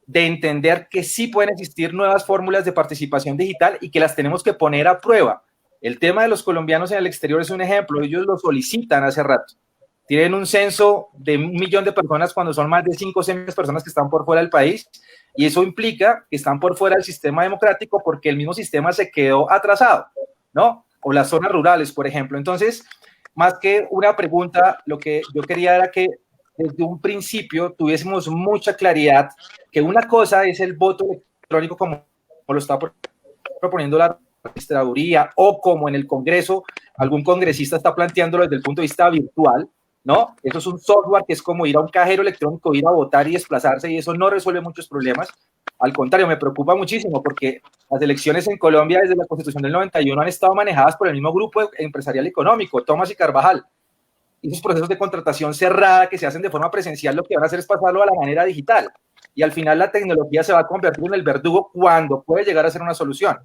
de entender que sí pueden existir nuevas fórmulas de participación digital y que las tenemos que poner a prueba. El tema de los colombianos en el exterior es un ejemplo, ellos lo solicitan hace rato. Tienen un censo de 1 millón de personas cuando son más de 5 o 6 millones de personas que están por fuera del país, y eso implica que están por fuera del sistema democrático porque el mismo sistema se quedó atrasado, ¿no? O las zonas rurales, por ejemplo. Entonces, más que una pregunta, lo que yo quería era que desde un principio tuviésemos mucha claridad que una cosa es el voto electrónico como lo está proponiendo la registraduría o como en el Congreso algún congresista está planteándolo desde el punto de vista virtual, ¿no? Eso es un software que es como ir a un cajero electrónico, ir a votar y desplazarse, y eso no resuelve muchos problemas. Al contrario, me preocupa muchísimo porque las elecciones en Colombia desde la Constitución del 91 han estado manejadas por el mismo grupo empresarial y económico, Thomas y Carvajal. Y esos procesos de contratación cerrada que se hacen de forma presencial lo que van a hacer es pasarlo a la manera digital. Y al final la tecnología se va a convertir en el verdugo cuando puede llegar a ser una solución.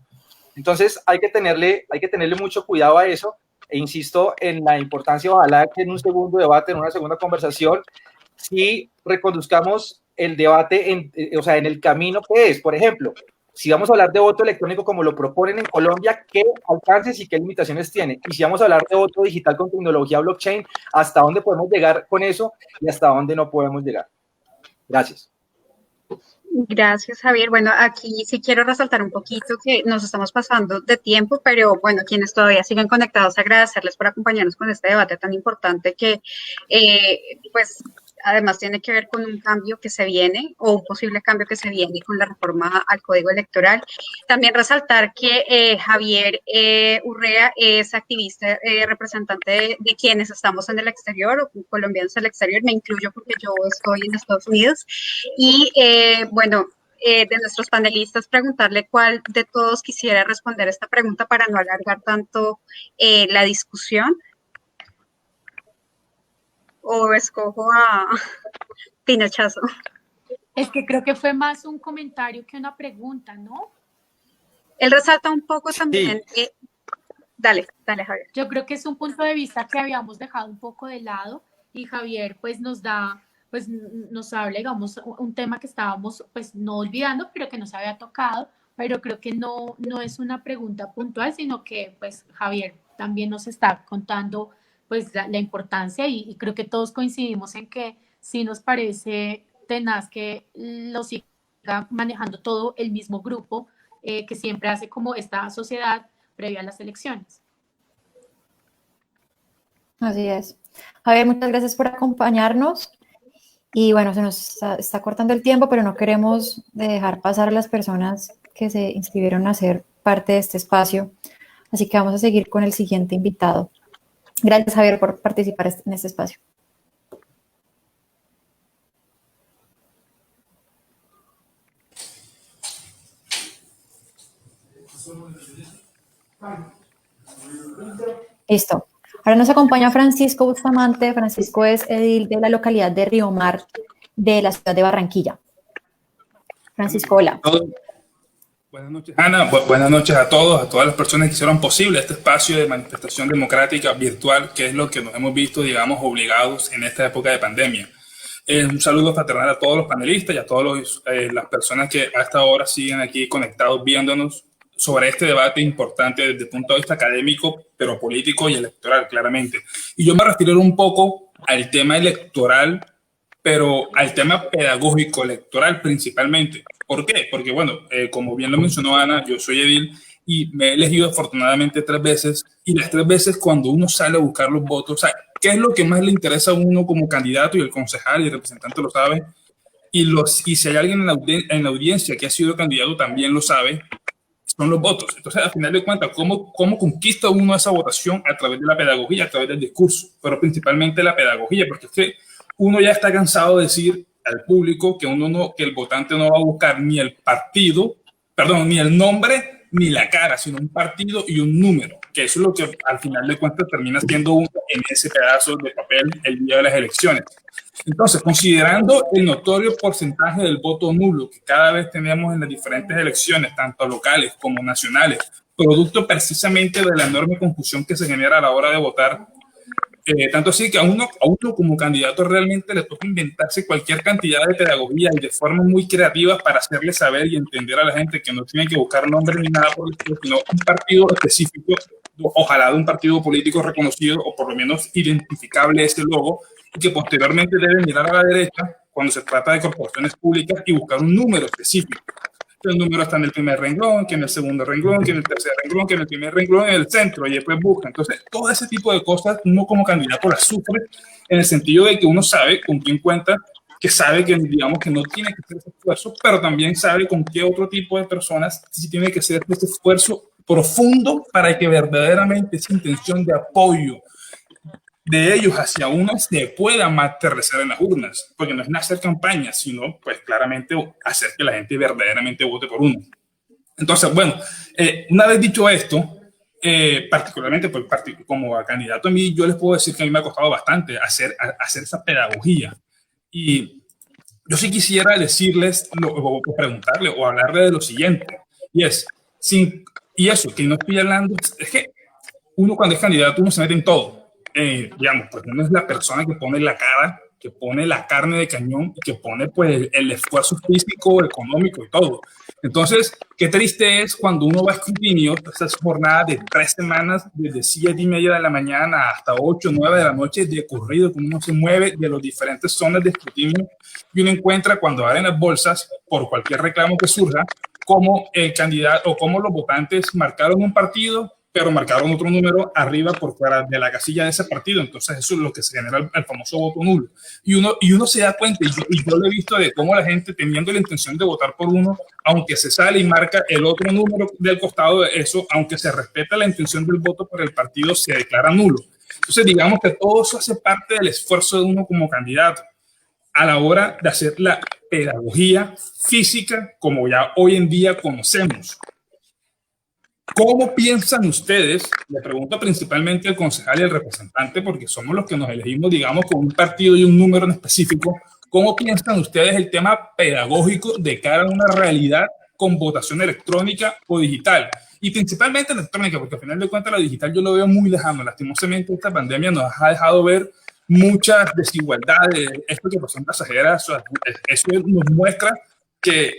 Entonces hay que tenerle mucho cuidado a eso. E insisto en la importancia, ojalá que en un segundo debate, en una segunda conversación, si reconduzcamos el debate en el camino que es. Por ejemplo, si vamos a hablar de voto electrónico como lo proponen en Colombia, ¿qué alcances y qué limitaciones tiene? Y si vamos a hablar de voto digital con tecnología blockchain, ¿hasta dónde podemos llegar con eso y hasta dónde no podemos llegar? Gracias. Gracias, Javier. Bueno, aquí sí quiero resaltar un poquito que nos estamos pasando de tiempo, pero bueno, quienes todavía siguen conectados, agradecerles por acompañarnos con este debate tan importante que, pues, además tiene que ver con un cambio que se viene o un posible cambio que se viene con la reforma al Código Electoral. También resaltar que Javier Urrea es activista, representante de quienes estamos en el exterior o colombianos en el exterior, me incluyo porque yo estoy en Estados Unidos. Y bueno, de nuestros panelistas, preguntarle cuál de todos quisiera responder esta pregunta para no alargar tanto la discusión. ¿O escojo a Pinochazo? Es que creo que fue más un comentario que una pregunta, ¿no? Él resalta un poco también. Sí. Dale, Javier. Yo creo que es un punto de vista que habíamos dejado un poco de lado y Javier pues nos habla, digamos, un tema que estábamos pues no olvidando, pero que nos había tocado, pero creo que no es una pregunta puntual, sino que pues Javier también nos está contando pues la importancia y creo que todos coincidimos en que sí nos parece tenaz que lo siga manejando todo el mismo grupo que siempre hace como esta sociedad previa a las elecciones. Así es. Javier, muchas gracias por acompañarnos. Y bueno, se nos está cortando el tiempo, pero no queremos dejar pasar a las personas que se inscribieron a ser parte de este espacio. Así que vamos a seguir con el siguiente invitado. Gracias, Javier, por participar en este espacio. Listo. Ahora nos acompaña Francisco Bustamante. Francisco es edil de la localidad de Río Mar, de la ciudad de Barranquilla. Francisco, hola. Buenas noches, Ana. Buenas noches a todos, a todas las personas que hicieron posible este espacio de manifestación democrática virtual, que es lo que nos hemos visto, digamos, obligados en esta época de pandemia. Un saludo fraternal a todos los panelistas y a todas las personas que a esta hora siguen aquí conectados viéndonos sobre este debate importante desde el punto de vista académico, pero político y electoral, claramente. Y yo me refiero un poco al tema electoral, pero al tema pedagógico electoral principalmente. ¿Por qué? Porque, bueno, como bien lo mencionó Ana, yo soy edil y me he elegido afortunadamente 3 veces, y las 3 veces cuando uno sale a buscar los votos, o sea, ¿qué es lo que más le interesa a uno como candidato? Y el concejal y el representante lo sabe, y si hay alguien en la audiencia que ha sido candidato también lo sabe, son los votos. Entonces, al final de cuentas, ¿cómo conquista uno esa votación? A través de la pedagogía, a través del discurso, pero principalmente la pedagogía, porque es que uno ya está cansado de decir al público que que el votante no va a buscar ni el partido, perdón, ni el nombre ni la cara, sino un partido y un número, que eso es lo que al final de cuentas termina siendo uno en ese pedazo de papel el día de las elecciones. Entonces, considerando el notorio porcentaje del voto nulo que cada vez tenemos en las diferentes elecciones, tanto locales como nacionales, producto precisamente de la enorme confusión que se genera a la hora de votar, tanto así que a uno como candidato realmente le toca inventarse cualquier cantidad de pedagogía y de formas muy creativas para hacerle saber y entender a la gente que no tienen que buscar nombre ni nada por el estilo, sino un partido específico, ojalá de un partido político reconocido o por lo menos identificable ese logo, y que posteriormente debe mirar a la derecha cuando se trata de corporaciones públicas y buscar un número específico. El número está en el primer renglón, que en el segundo renglón, que en el tercer renglón, que en el primer renglón, en el centro, y después busca. Entonces, todo ese tipo de cosas, uno como candidato las sufre en el sentido de que uno sabe con quién cuenta, que sabe que, digamos, que no tiene que hacer ese esfuerzo, pero también sabe con qué otro tipo de personas sí tiene que hacer ese esfuerzo profundo para que verdaderamente esa intención de apoyo de ellos hacia uno se pueda materializar en las urnas, porque no es hacer campaña, sino pues claramente hacer que la gente verdaderamente vote por uno. Entonces, bueno, una vez dicho esto, particularmente pues, como candidato a mí, yo les puedo decir que a mí me ha costado bastante hacer esa pedagogía. Y yo sí quisiera decirles, o preguntarle o hablarle de lo siguiente, y es, que no estoy hablando, es que uno cuando es candidato uno se mete en todo. Digamos, pues uno es la persona que pone la cara, que pone la carne de cañón y que pone pues el esfuerzo físico, económico y todo. Entonces, qué triste es cuando uno va a escrutinio, esas jornadas de 3 semanas, desde 7:30 de la mañana hasta 8, 9 de la noche, de corrido, como uno se mueve de las diferentes zonas de escrutinio, y uno encuentra cuando abren las bolsas, por cualquier reclamo que surja, cómo el candidato o cómo los votantes marcaron un partido, pero marcaron otro número arriba por fuera de la casilla de ese partido. Entonces eso es lo que se genera el famoso voto nulo. Y uno se da cuenta, y yo lo he visto de cómo la gente teniendo la intención de votar por uno, aunque se sale y marca el otro número del costado de eso, aunque se respeta la intención del voto por el partido, se declara nulo. Entonces digamos que todo eso hace parte del esfuerzo de uno como candidato a la hora de hacer la pedagogía física como ya hoy en día conocemos. ¿Cómo piensan ustedes? Le pregunto principalmente al concejal y al representante, porque somos los que nos elegimos, digamos, con un partido y un número en específico. ¿Cómo piensan ustedes el tema pedagógico de cara a una realidad con votación electrónica o digital? Y principalmente electrónica, porque al final de cuentas la digital yo lo veo muy lejano. Lastimosamente esta pandemia nos ha dejado ver muchas desigualdades. Esto que pasó en pasajeras, eso nos muestra que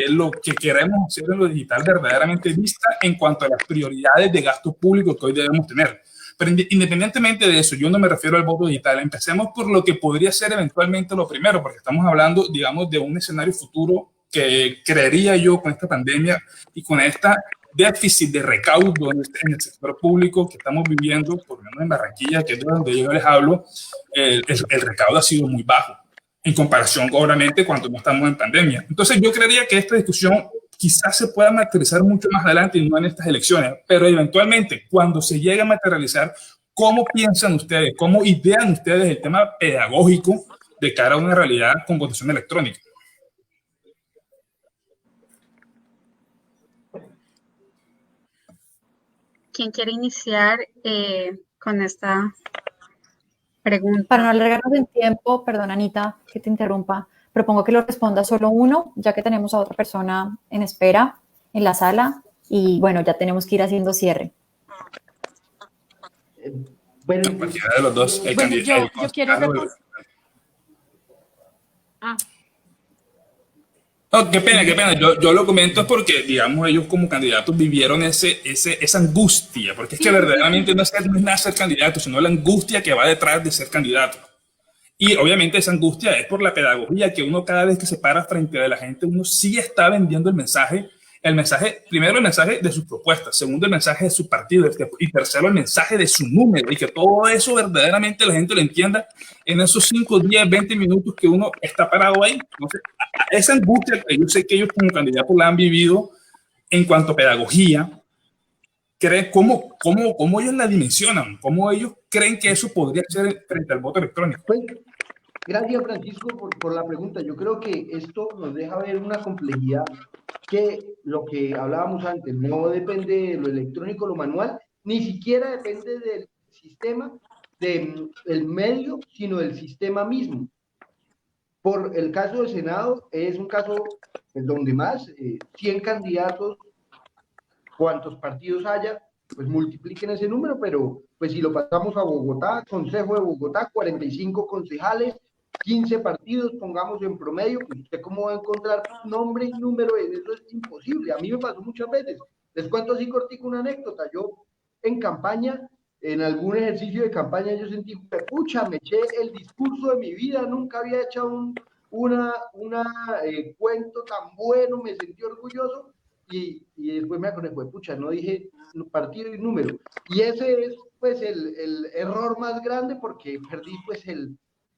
lo que queremos hacer en lo digital verdaderamente vista en cuanto a las prioridades de gasto público que hoy debemos tener. Pero independientemente de eso, yo no me refiero al voto digital. Empecemos por lo que podría ser eventualmente lo primero, porque estamos hablando, digamos, de un escenario futuro que creería yo con esta pandemia y con esta déficit de recaudo en el sector público que estamos viviendo, por lo menos en Barranquilla, que es de donde yo les hablo, el recaudo ha sido muy bajo en comparación, obviamente, cuando no estamos en pandemia. Entonces, yo creería que esta discusión quizás se pueda materializar mucho más adelante y no en estas elecciones, pero eventualmente, cuando se llegue a materializar, ¿cómo piensan ustedes, cómo idean ustedes el tema pedagógico de cara a una realidad con votación electrónica? ¿Quién quiere iniciar con esta pregunta? Para no alargarnos en tiempo, perdón, Anita, que te interrumpa, propongo que lo responda solo uno, ya que tenemos a otra persona en espera en la sala y bueno, ya tenemos que ir haciendo cierre. Bueno, cualquiera de los dos. Bueno, yo quiero No, qué pena. Yo lo comento porque, digamos, ellos como candidatos vivieron esa angustia, porque es que verdaderamente no es nada ser candidato, sino la angustia que va detrás de ser candidato. Y obviamente esa angustia es por la pedagogía que uno cada vez que se para frente a la gente, uno sí está vendiendo el mensaje el mensaje, primero el mensaje de sus propuestas, segundo el mensaje de su partido y tercero el mensaje de su número, y que todo eso verdaderamente la gente lo entienda en esos 5, 10, 20 minutos que uno está parado ahí. Entonces, esa angustia que yo sé que ellos como candidatos la han vivido en cuanto a pedagogía, ¿cómo ellos la dimensionan? ¿Cómo ellos creen que eso podría ser frente al voto electrónico? Pues, gracias, Francisco, por la pregunta. Yo creo que esto nos deja ver una complejidad que lo que hablábamos antes, no depende de lo electrónico, lo manual, ni siquiera depende del sistema, del medio, sino del sistema mismo. Por el caso del Senado, es un caso en donde más, 100 candidatos, cuantos partidos haya, pues multipliquen ese número, pero pues si lo pasamos a Bogotá, Consejo de Bogotá, 45 concejales, 15 partidos, pongamos en promedio, pues usted cómo va a encontrar nombre y número, eso es imposible. A mí me pasó muchas veces. Les cuento así cortico una anécdota. Yo en campaña, en algún ejercicio de campaña, yo sentí, pucha, me eché el discurso de mi vida, nunca había hecho un cuento tan bueno, me sentí orgulloso, y después me acordé, pucha, no dije partido y número. Y ese es pues el error más grande, porque perdí pues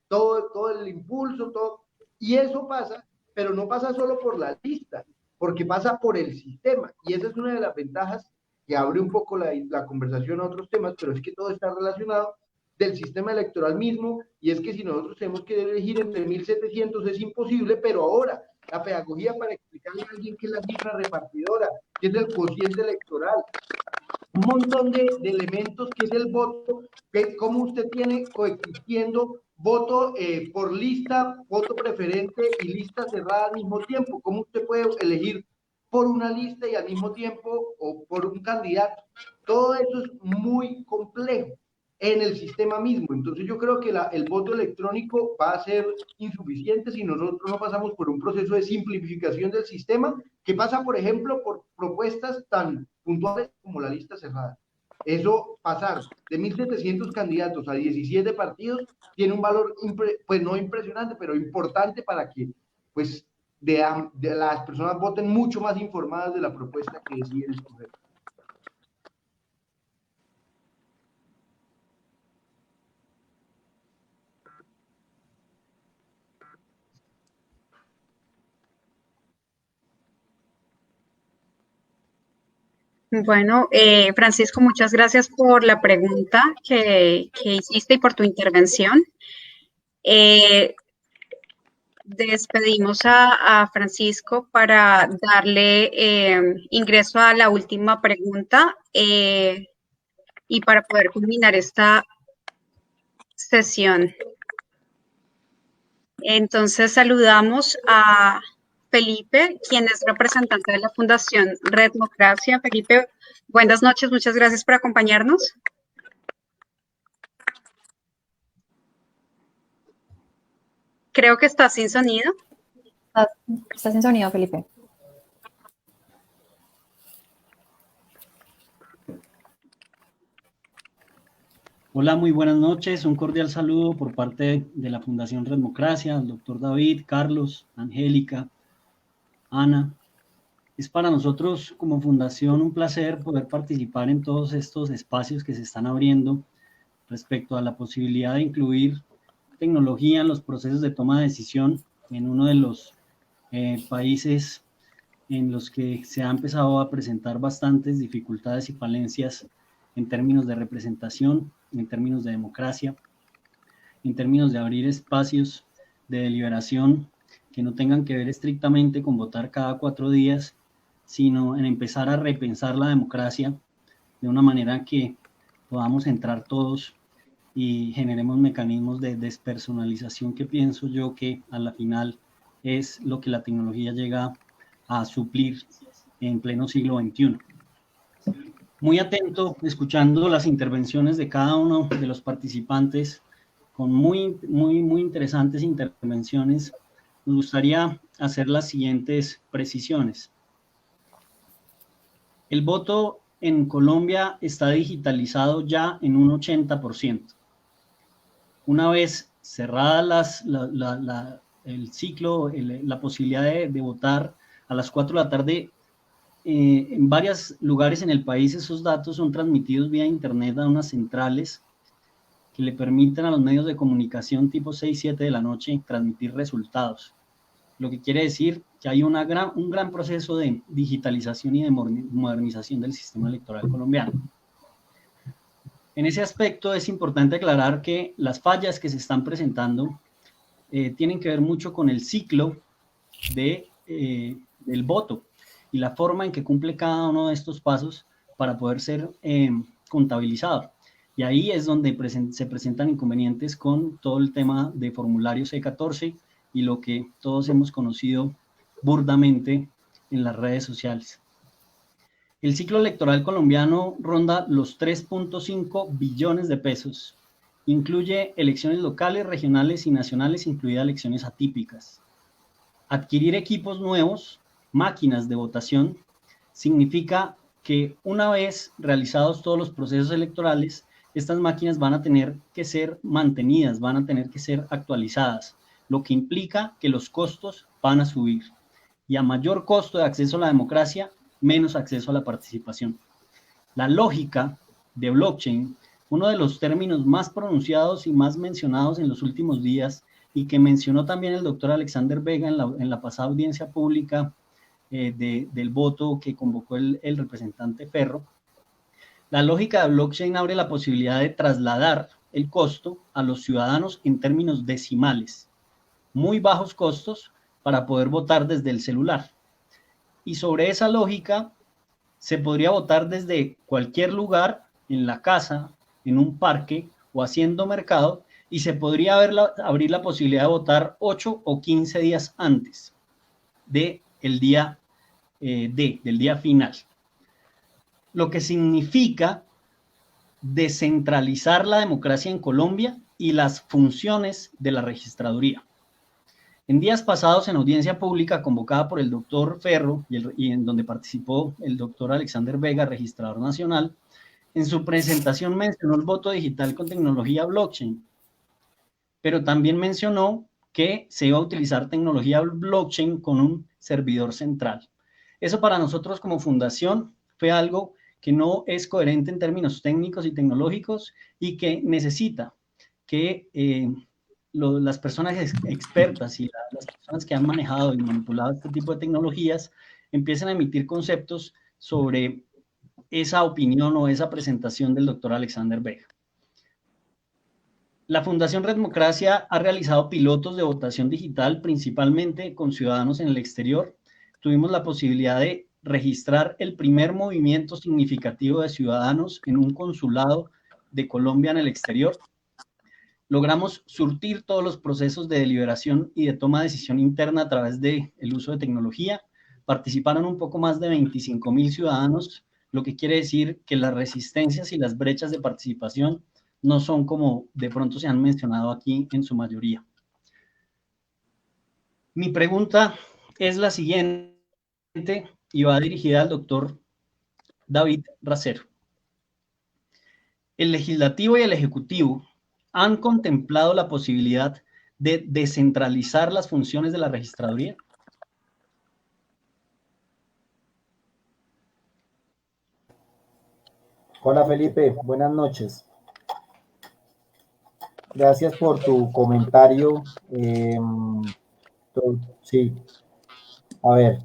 todo el impulso, todo. Y eso pasa, pero no pasa solo por la lista, porque pasa por el sistema. Y esa es una de las ventajas que abre un poco la conversación a otros temas, pero es que todo está relacionado del sistema electoral mismo, y es que si nosotros tenemos que elegir entre 1.700 es imposible, pero ahora la pedagogía para explicarle a alguien qué es la cifra repartidora, qué es el cociente electoral, un montón de elementos, que es el voto, cómo usted tiene coexistiendo voto por lista, voto preferente y lista cerrada al mismo tiempo, cómo usted puede elegir por una lista y al mismo tiempo o por un candidato. Todo eso es muy complejo en el sistema mismo. Entonces yo creo que el voto electrónico va a ser insuficiente si nosotros no pasamos por un proceso de simplificación del sistema, que pasa, por ejemplo, por propuestas tan puntuales como la lista cerrada. Eso, pasar de 1.700 candidatos a 17 partidos, tiene un valor, pues no impresionante, pero importante para que pues de las personas voten mucho más informadas de la propuesta que deciden escoger. Bueno, Francisco, muchas gracias por la pregunta que hiciste y por tu intervención. Despedimos a Francisco para darle ingreso a la última pregunta y para poder culminar esta sesión. Entonces saludamos a Felipe, quien es representante de la Fundación Redmocracia. Felipe, buenas noches, muchas gracias por acompañarnos. Creo que está sin sonido. Está sin sonido, Felipe. Hola, muy buenas noches. Un cordial saludo por parte de la Fundación Redmocracia, al doctor David, Carlos, Angélica, Ana. Es para nosotros como fundación un placer poder participar en todos estos espacios que se están abriendo respecto a la posibilidad de incluir tecnología en los procesos de toma de decisión en uno de los países en los que se ha empezado a presentar bastantes dificultades y falencias en términos de representación, en términos de democracia, en términos de abrir espacios de deliberación que no tengan que ver estrictamente con votar cada 4 días, sino en empezar a repensar la democracia de una manera que podamos entrar todos y generemos mecanismos de despersonalización, que pienso yo que a la final es lo que la tecnología llega a suplir en pleno siglo XXI. Muy atento, escuchando las intervenciones de cada uno de los participantes, con muy interesantes intervenciones. Nos gustaría hacer las siguientes precisiones. El voto en Colombia está digitalizado ya en un 80%. Una vez cerrada el ciclo, la posibilidad de votar a las 4 de la tarde, en varios lugares en el país esos datos son transmitidos vía internet a unas centrales que le permiten a los medios de comunicación tipo 6, 7 de la noche transmitir resultados. Lo que quiere decir que hay un gran proceso de digitalización y de modernización del sistema electoral colombiano. En ese aspecto es importante aclarar que las fallas que se están presentando tienen que ver mucho con el ciclo del voto y la forma en que cumple cada uno de estos pasos para poder ser contabilizado. Y ahí es donde se presentan inconvenientes con todo el tema de formulario C14 y lo que todos hemos conocido burdamente en las redes sociales. El ciclo electoral colombiano ronda los 3.5 billones de pesos. Incluye elecciones locales, regionales y nacionales, incluidas elecciones atípicas. Adquirir equipos nuevos, máquinas de votación, significa que una vez realizados todos los procesos electorales, estas máquinas van a tener que ser mantenidas, van a tener que ser actualizadas, lo que implica que los costos van a subir. Y a mayor costo de acceso a la democracia, menos acceso a la participación. La lógica de blockchain, uno de los términos más pronunciados y más mencionados en los últimos días, y que mencionó también el doctor Alexander Vega en la pasada audiencia pública del voto que convocó el representante Ferro. La lógica de blockchain abre la posibilidad de trasladar el costo a los ciudadanos en términos decimales, muy bajos costos para poder votar desde el celular. Y sobre esa lógica se podría votar desde cualquier lugar, en la casa, en un parque o haciendo mercado, y se podría abrir la posibilidad de votar 8 o 15 días antes del día final. Lo que significa descentralizar la democracia en Colombia y las funciones de la registraduría. En días pasados, en audiencia pública convocada por el doctor Ferro y en donde participó el doctor Alexander Vega, registrador nacional, en su presentación mencionó el voto digital con tecnología blockchain, pero también mencionó que se iba a utilizar tecnología blockchain con un servidor central. Eso para nosotros como fundación fue algo que no es coherente en términos técnicos y tecnológicos y que necesita que las personas expertas y las personas que han manejado y manipulado este tipo de tecnologías empiecen a emitir conceptos sobre esa opinión o esa presentación del doctor Alexander Vega. La Fundación Redmocracia ha realizado pilotos de votación digital, principalmente con ciudadanos en el exterior. Tuvimos la posibilidad de registrar el primer movimiento significativo de ciudadanos en un consulado de Colombia en el exterior. Logramos surtir todos los procesos de deliberación y de toma de decisión interna a través del uso de tecnología. Participaron un poco más de 25,000 ciudadanos, lo que quiere decir que las resistencias y las brechas de participación no son como de pronto se han mencionado aquí en su mayoría. Mi pregunta es la siguiente y va dirigida al doctor David Racero. ¿El legislativo y el ejecutivo han contemplado la posibilidad de descentralizar las funciones de la registraduría? Hola Felipe, buenas noches. Gracias por tu comentario. Sí, a ver,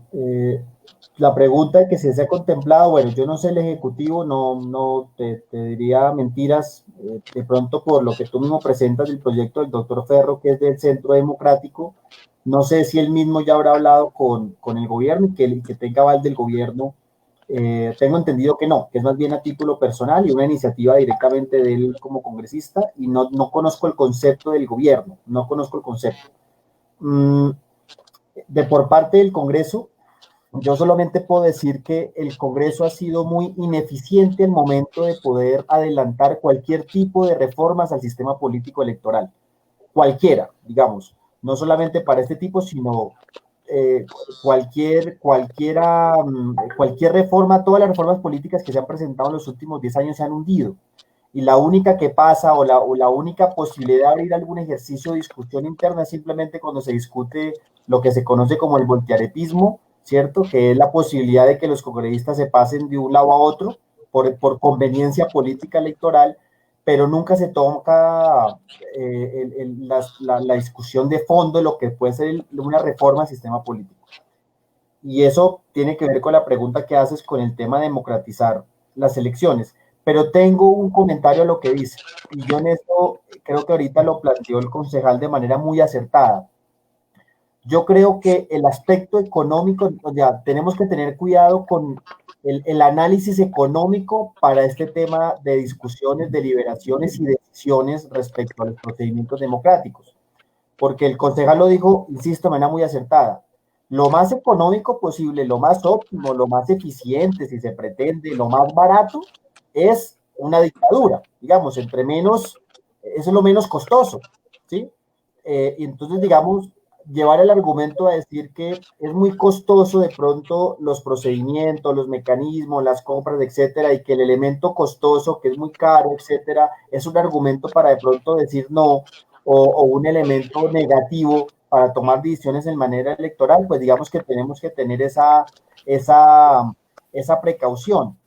la pregunta de que si se ha contemplado, bueno, yo no sé el ejecutivo, no te diría mentiras, de pronto por lo que tú mismo presentas del proyecto del doctor Ferro, que es del Centro Democrático, no sé si él mismo ya habrá hablado con el gobierno y que tenga aval del gobierno. Tengo entendido que no, que es más bien a título personal y una iniciativa directamente de él como congresista, y no conozco el concepto del gobierno, no conozco el concepto. Por parte del Congreso, yo solamente puedo decir que el Congreso ha sido muy ineficiente al momento de poder adelantar cualquier tipo de reformas al sistema político electoral, cualquiera, digamos, no solamente para este tipo, sino cualquier reforma. Todas las reformas políticas que se han presentado en los últimos 10 años se han hundido, y la única que pasa o la única posibilidad de abrir algún ejercicio de discusión interna es simplemente cuando se discute lo que se conoce como el voltearetismo, ¿cierto? Que es la posibilidad de que los congresistas se pasen de un lado a otro por conveniencia política electoral, pero nunca se toca la discusión de fondo de lo que puede ser una reforma al sistema político. Y eso tiene que ver con la pregunta que haces con el tema de democratizar las elecciones. Pero tengo un comentario a lo que dice, y yo en esto creo que ahorita lo planteó el concejal de manera muy acertada. Yo creo que el aspecto económico, o sea, tenemos que tener cuidado con el análisis económico para este tema de discusiones, deliberaciones y decisiones respecto a los procedimientos democráticos. Porque el concejal lo dijo, insisto, de manera muy acertada. Lo más económico posible, lo más óptimo, lo más eficiente, si se pretende, lo más barato, es una dictadura, digamos, entre menos, eso es lo menos costoso, ¿sí? Y entonces, digamos, llevar el argumento a decir que es muy costoso de pronto los procedimientos, los mecanismos, las compras, etcétera, y que el elemento costoso, que es muy caro, etcétera, es un argumento para de pronto decir no, o un elemento negativo para tomar decisiones en manera electoral, pues digamos que tenemos que tener esa precaución.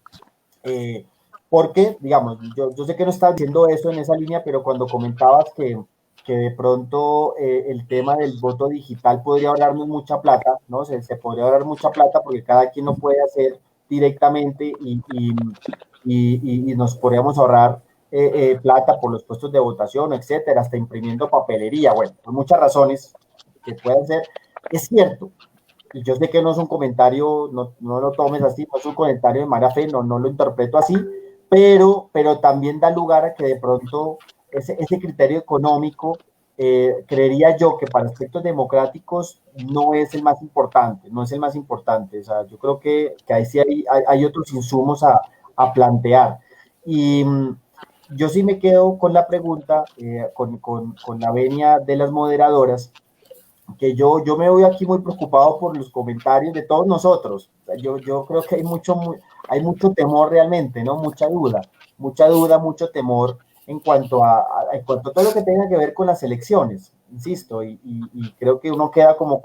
Porque, digamos, yo sé que no estás diciendo eso en esa línea, pero cuando comentabas que de pronto el tema del voto digital podría ahorrarnos mucha plata, ¿no? Se podría ahorrar mucha plata porque cada quien lo puede hacer directamente y nos podríamos ahorrar plata por los puestos de votación, etcétera, hasta imprimiendo papelería, bueno, por muchas razones que pueden ser. Es cierto, y yo sé que no es un comentario, no lo tomes así, no es un comentario de mala fe, no lo interpreto así, pero también da lugar a que de pronto ese criterio económico, creería yo que para aspectos democráticos no es el más importante, o sea, yo creo que ahí sí hay otros insumos a plantear. Y yo sí me quedo con la pregunta, con la venia de las moderadoras, que yo me voy aquí muy preocupado por los comentarios de todos nosotros. Yo creo que hay mucho temor realmente, ¿no? Mucha duda, mucho temor en cuanto a todo lo que tenga que ver con las elecciones, insisto, y creo que uno quedo como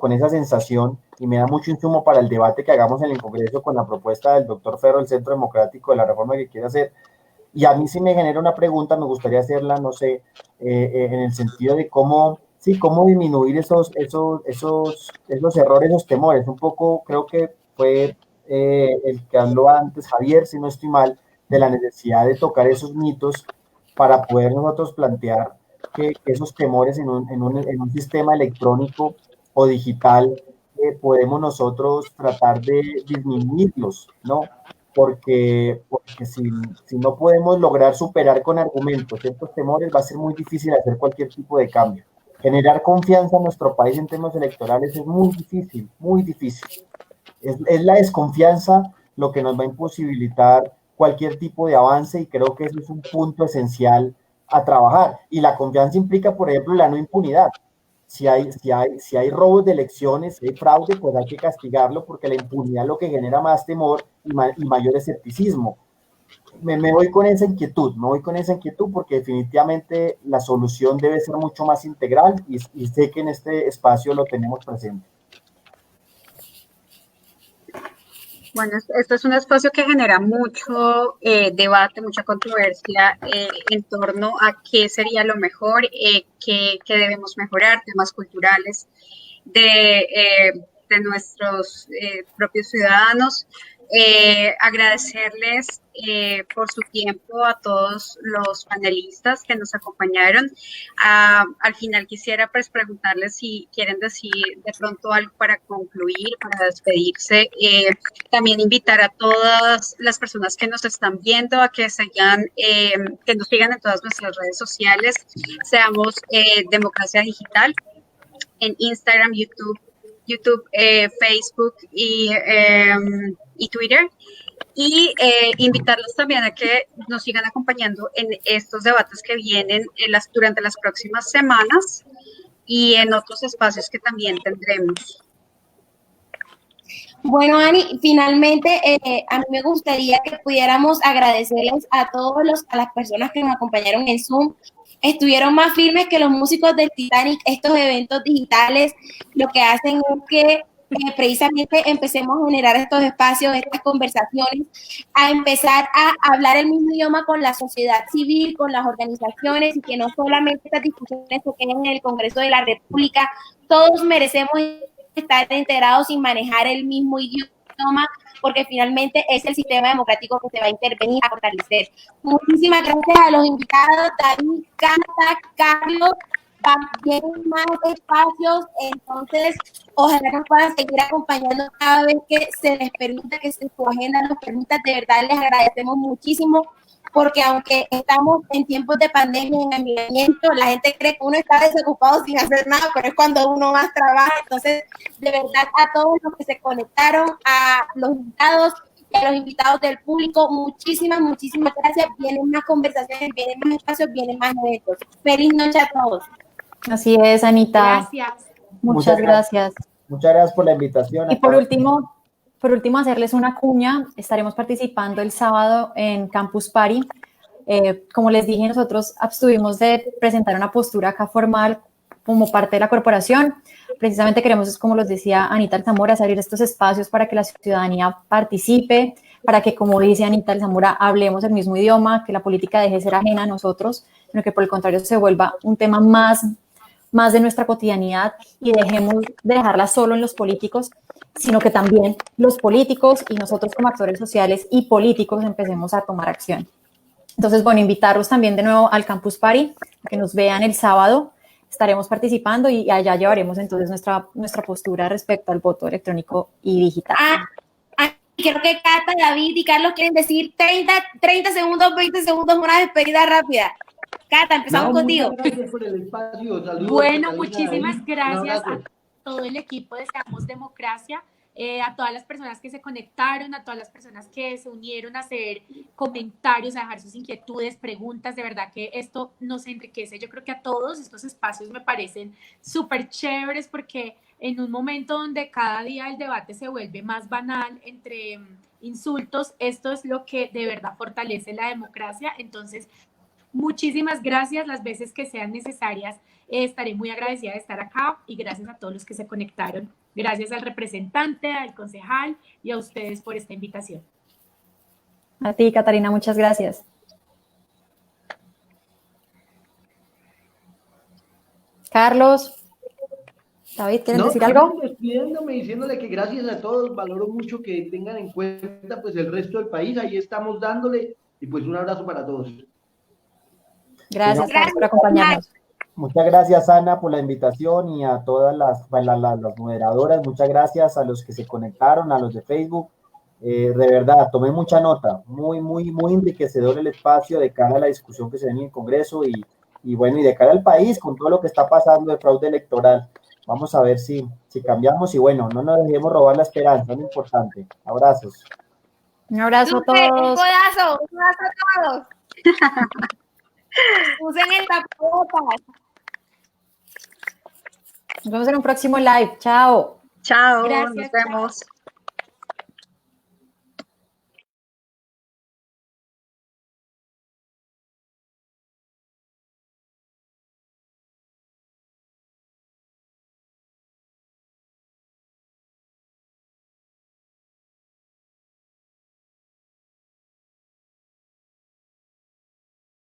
con esa sensación, y me da mucho insumo para el debate que hagamos en el Congreso con la propuesta del doctor Ferro del Centro Democrático de la reforma que quiere hacer. Y a mí sí me genera una pregunta, me gustaría hacerla, no sé, en el sentido de cómo disminuir esos errores, esos temores. Un poco creo que fue el que habló antes, Javier, si no estoy mal, de la necesidad de tocar esos mitos para poder nosotros plantear que esos temores en un sistema electrónico o digital podemos nosotros tratar de disminuirlos, ¿no? Porque si no podemos lograr superar con argumentos estos temores, va a ser muy difícil hacer cualquier tipo de cambio. Generar confianza en nuestro país en temas electorales es muy difícil, muy difícil. Es la desconfianza lo que nos va a imposibilitar cualquier tipo de avance, y creo que eso es un punto esencial a trabajar. Y la confianza implica, por ejemplo, la no impunidad. Si hay robos de elecciones, si hay fraude, pues hay que castigarlo, porque la impunidad es lo que genera más temor y mayor escepticismo. Me voy con esa inquietud, porque definitivamente la solución debe ser mucho más integral, y sé que en este espacio lo tenemos presente. Bueno, esto es un espacio que genera mucho debate, mucha controversia en torno a qué sería lo mejor, qué debemos mejorar, temas culturales de nuestros propios ciudadanos. Agradecerles por su tiempo a todos los panelistas que nos acompañaron. Al final quisiera pues preguntarles si quieren decir de pronto algo para concluir, para despedirse. También invitar a todas las personas que nos están viendo a que que nos sigan en todas nuestras redes sociales. Seamos Democracia Digital en Instagram, YouTube, Facebook y Twitter, y invitarlos también a que nos sigan acompañando en estos debates que vienen durante las próximas semanas y en otros espacios que también tendremos. Bueno, Ani, finalmente a mí me gustaría que pudiéramos agradecerles a las personas que nos acompañaron en Zoom. Estuvieron más firmes que los músicos del Titanic. Estos eventos digitales lo que hacen es que precisamente empecemos a generar estos espacios, estas conversaciones, a empezar a hablar el mismo idioma con la sociedad civil, con las organizaciones, y que no solamente estas discusiones se queden en el Congreso de la República. Todos merecemos estar enterados y manejar el mismo idioma, porque finalmente es el sistema democrático que se va a intervenir, a fortalecer. Muchísimas gracias a los invitados, David, Cata, Carlos. Vienen más espacios, entonces ojalá nos puedan seguir acompañando cada vez que se les permita, que su agenda nos permita. De verdad les agradecemos muchísimo, porque aunque estamos en tiempos de pandemia, en aislamiento, la gente cree que uno está desocupado sin hacer nada, pero es cuando uno más trabaja. Entonces, de verdad, a todos los que se conectaron, a los invitados y a los invitados del público, muchísimas gracias. Vienen más conversaciones, vienen más espacios, vienen más eventos. Feliz noche a todos. Así es, Anita. Gracias. Muchas gracias. Muchas gracias por la invitación. Y por último, hacerles una cuña. Estaremos participando el sábado en Campus Party. Como les dije, nosotros abstuvimos de presentar una postura acá formal como parte de la corporación. Precisamente queremos, como les decía Anita Alzamora, abrir estos espacios para que la ciudadanía participe, para que, como dice Anita Alzamora, hablemos el mismo idioma, que la política deje de ser ajena a nosotros, sino que por el contrario se vuelva un tema más de nuestra cotidianidad, y dejemos de dejarla solo en los políticos, sino que también los políticos y nosotros como actores sociales y políticos empecemos a tomar acción. Entonces, bueno, invitarlos también de nuevo al Campus Party, a que nos vean el sábado. Estaremos participando y allá llevaremos entonces nuestra postura respecto al voto electrónico y digital. Creo que Cata, David y Carlos quieren decir 30 segundos, 20 segundos, una despedida rápida. Cata, empezamos contigo. Por el espacio. Saludos, Bueno, Catalina, muchísimas gracias a a todo el equipo de Seamos Democracia, a todas las personas que se conectaron, a todas las personas que se unieron a hacer comentarios, a dejar sus inquietudes, preguntas. De verdad que esto nos enriquece. Yo creo que a todos estos espacios me parecen súper chéveres, porque en un momento donde cada día el debate se vuelve más banal entre insultos, esto es lo que de verdad fortalece la democracia. Entonces, muchísimas gracias, las veces que sean necesarias. Estaré muy agradecida de estar acá, y gracias a todos los que se conectaron. Gracias al representante, al concejal y a ustedes por esta invitación. A ti, Catarina, muchas gracias. Carlos, David, ¿quieren decir algo? Despidiéndome, diciéndole que gracias a todos, valoro mucho que tengan en cuenta pues el resto del país. Ahí estamos dándole, y pues un abrazo para todos. Gracias, Carlos, por acompañarnos. Muchas gracias, Ana, por la invitación, y a todas las moderadoras. Muchas gracias a los que se conectaron, a los de Facebook. De verdad, tomé mucha nota. Muy enriquecedor el espacio de cara a la discusión que se viene en el Congreso, y bueno, y de cara al país con todo lo que está pasando de fraude electoral. Vamos a ver si cambiamos, y bueno, no nos dejemos robar la esperanza, es lo importante. Abrazos. Un abrazo a todos. Un codazo a todos. Usen el tapabocas. Nos vemos en un próximo live. Chao. Chao, Gracias, nos vemos. chao.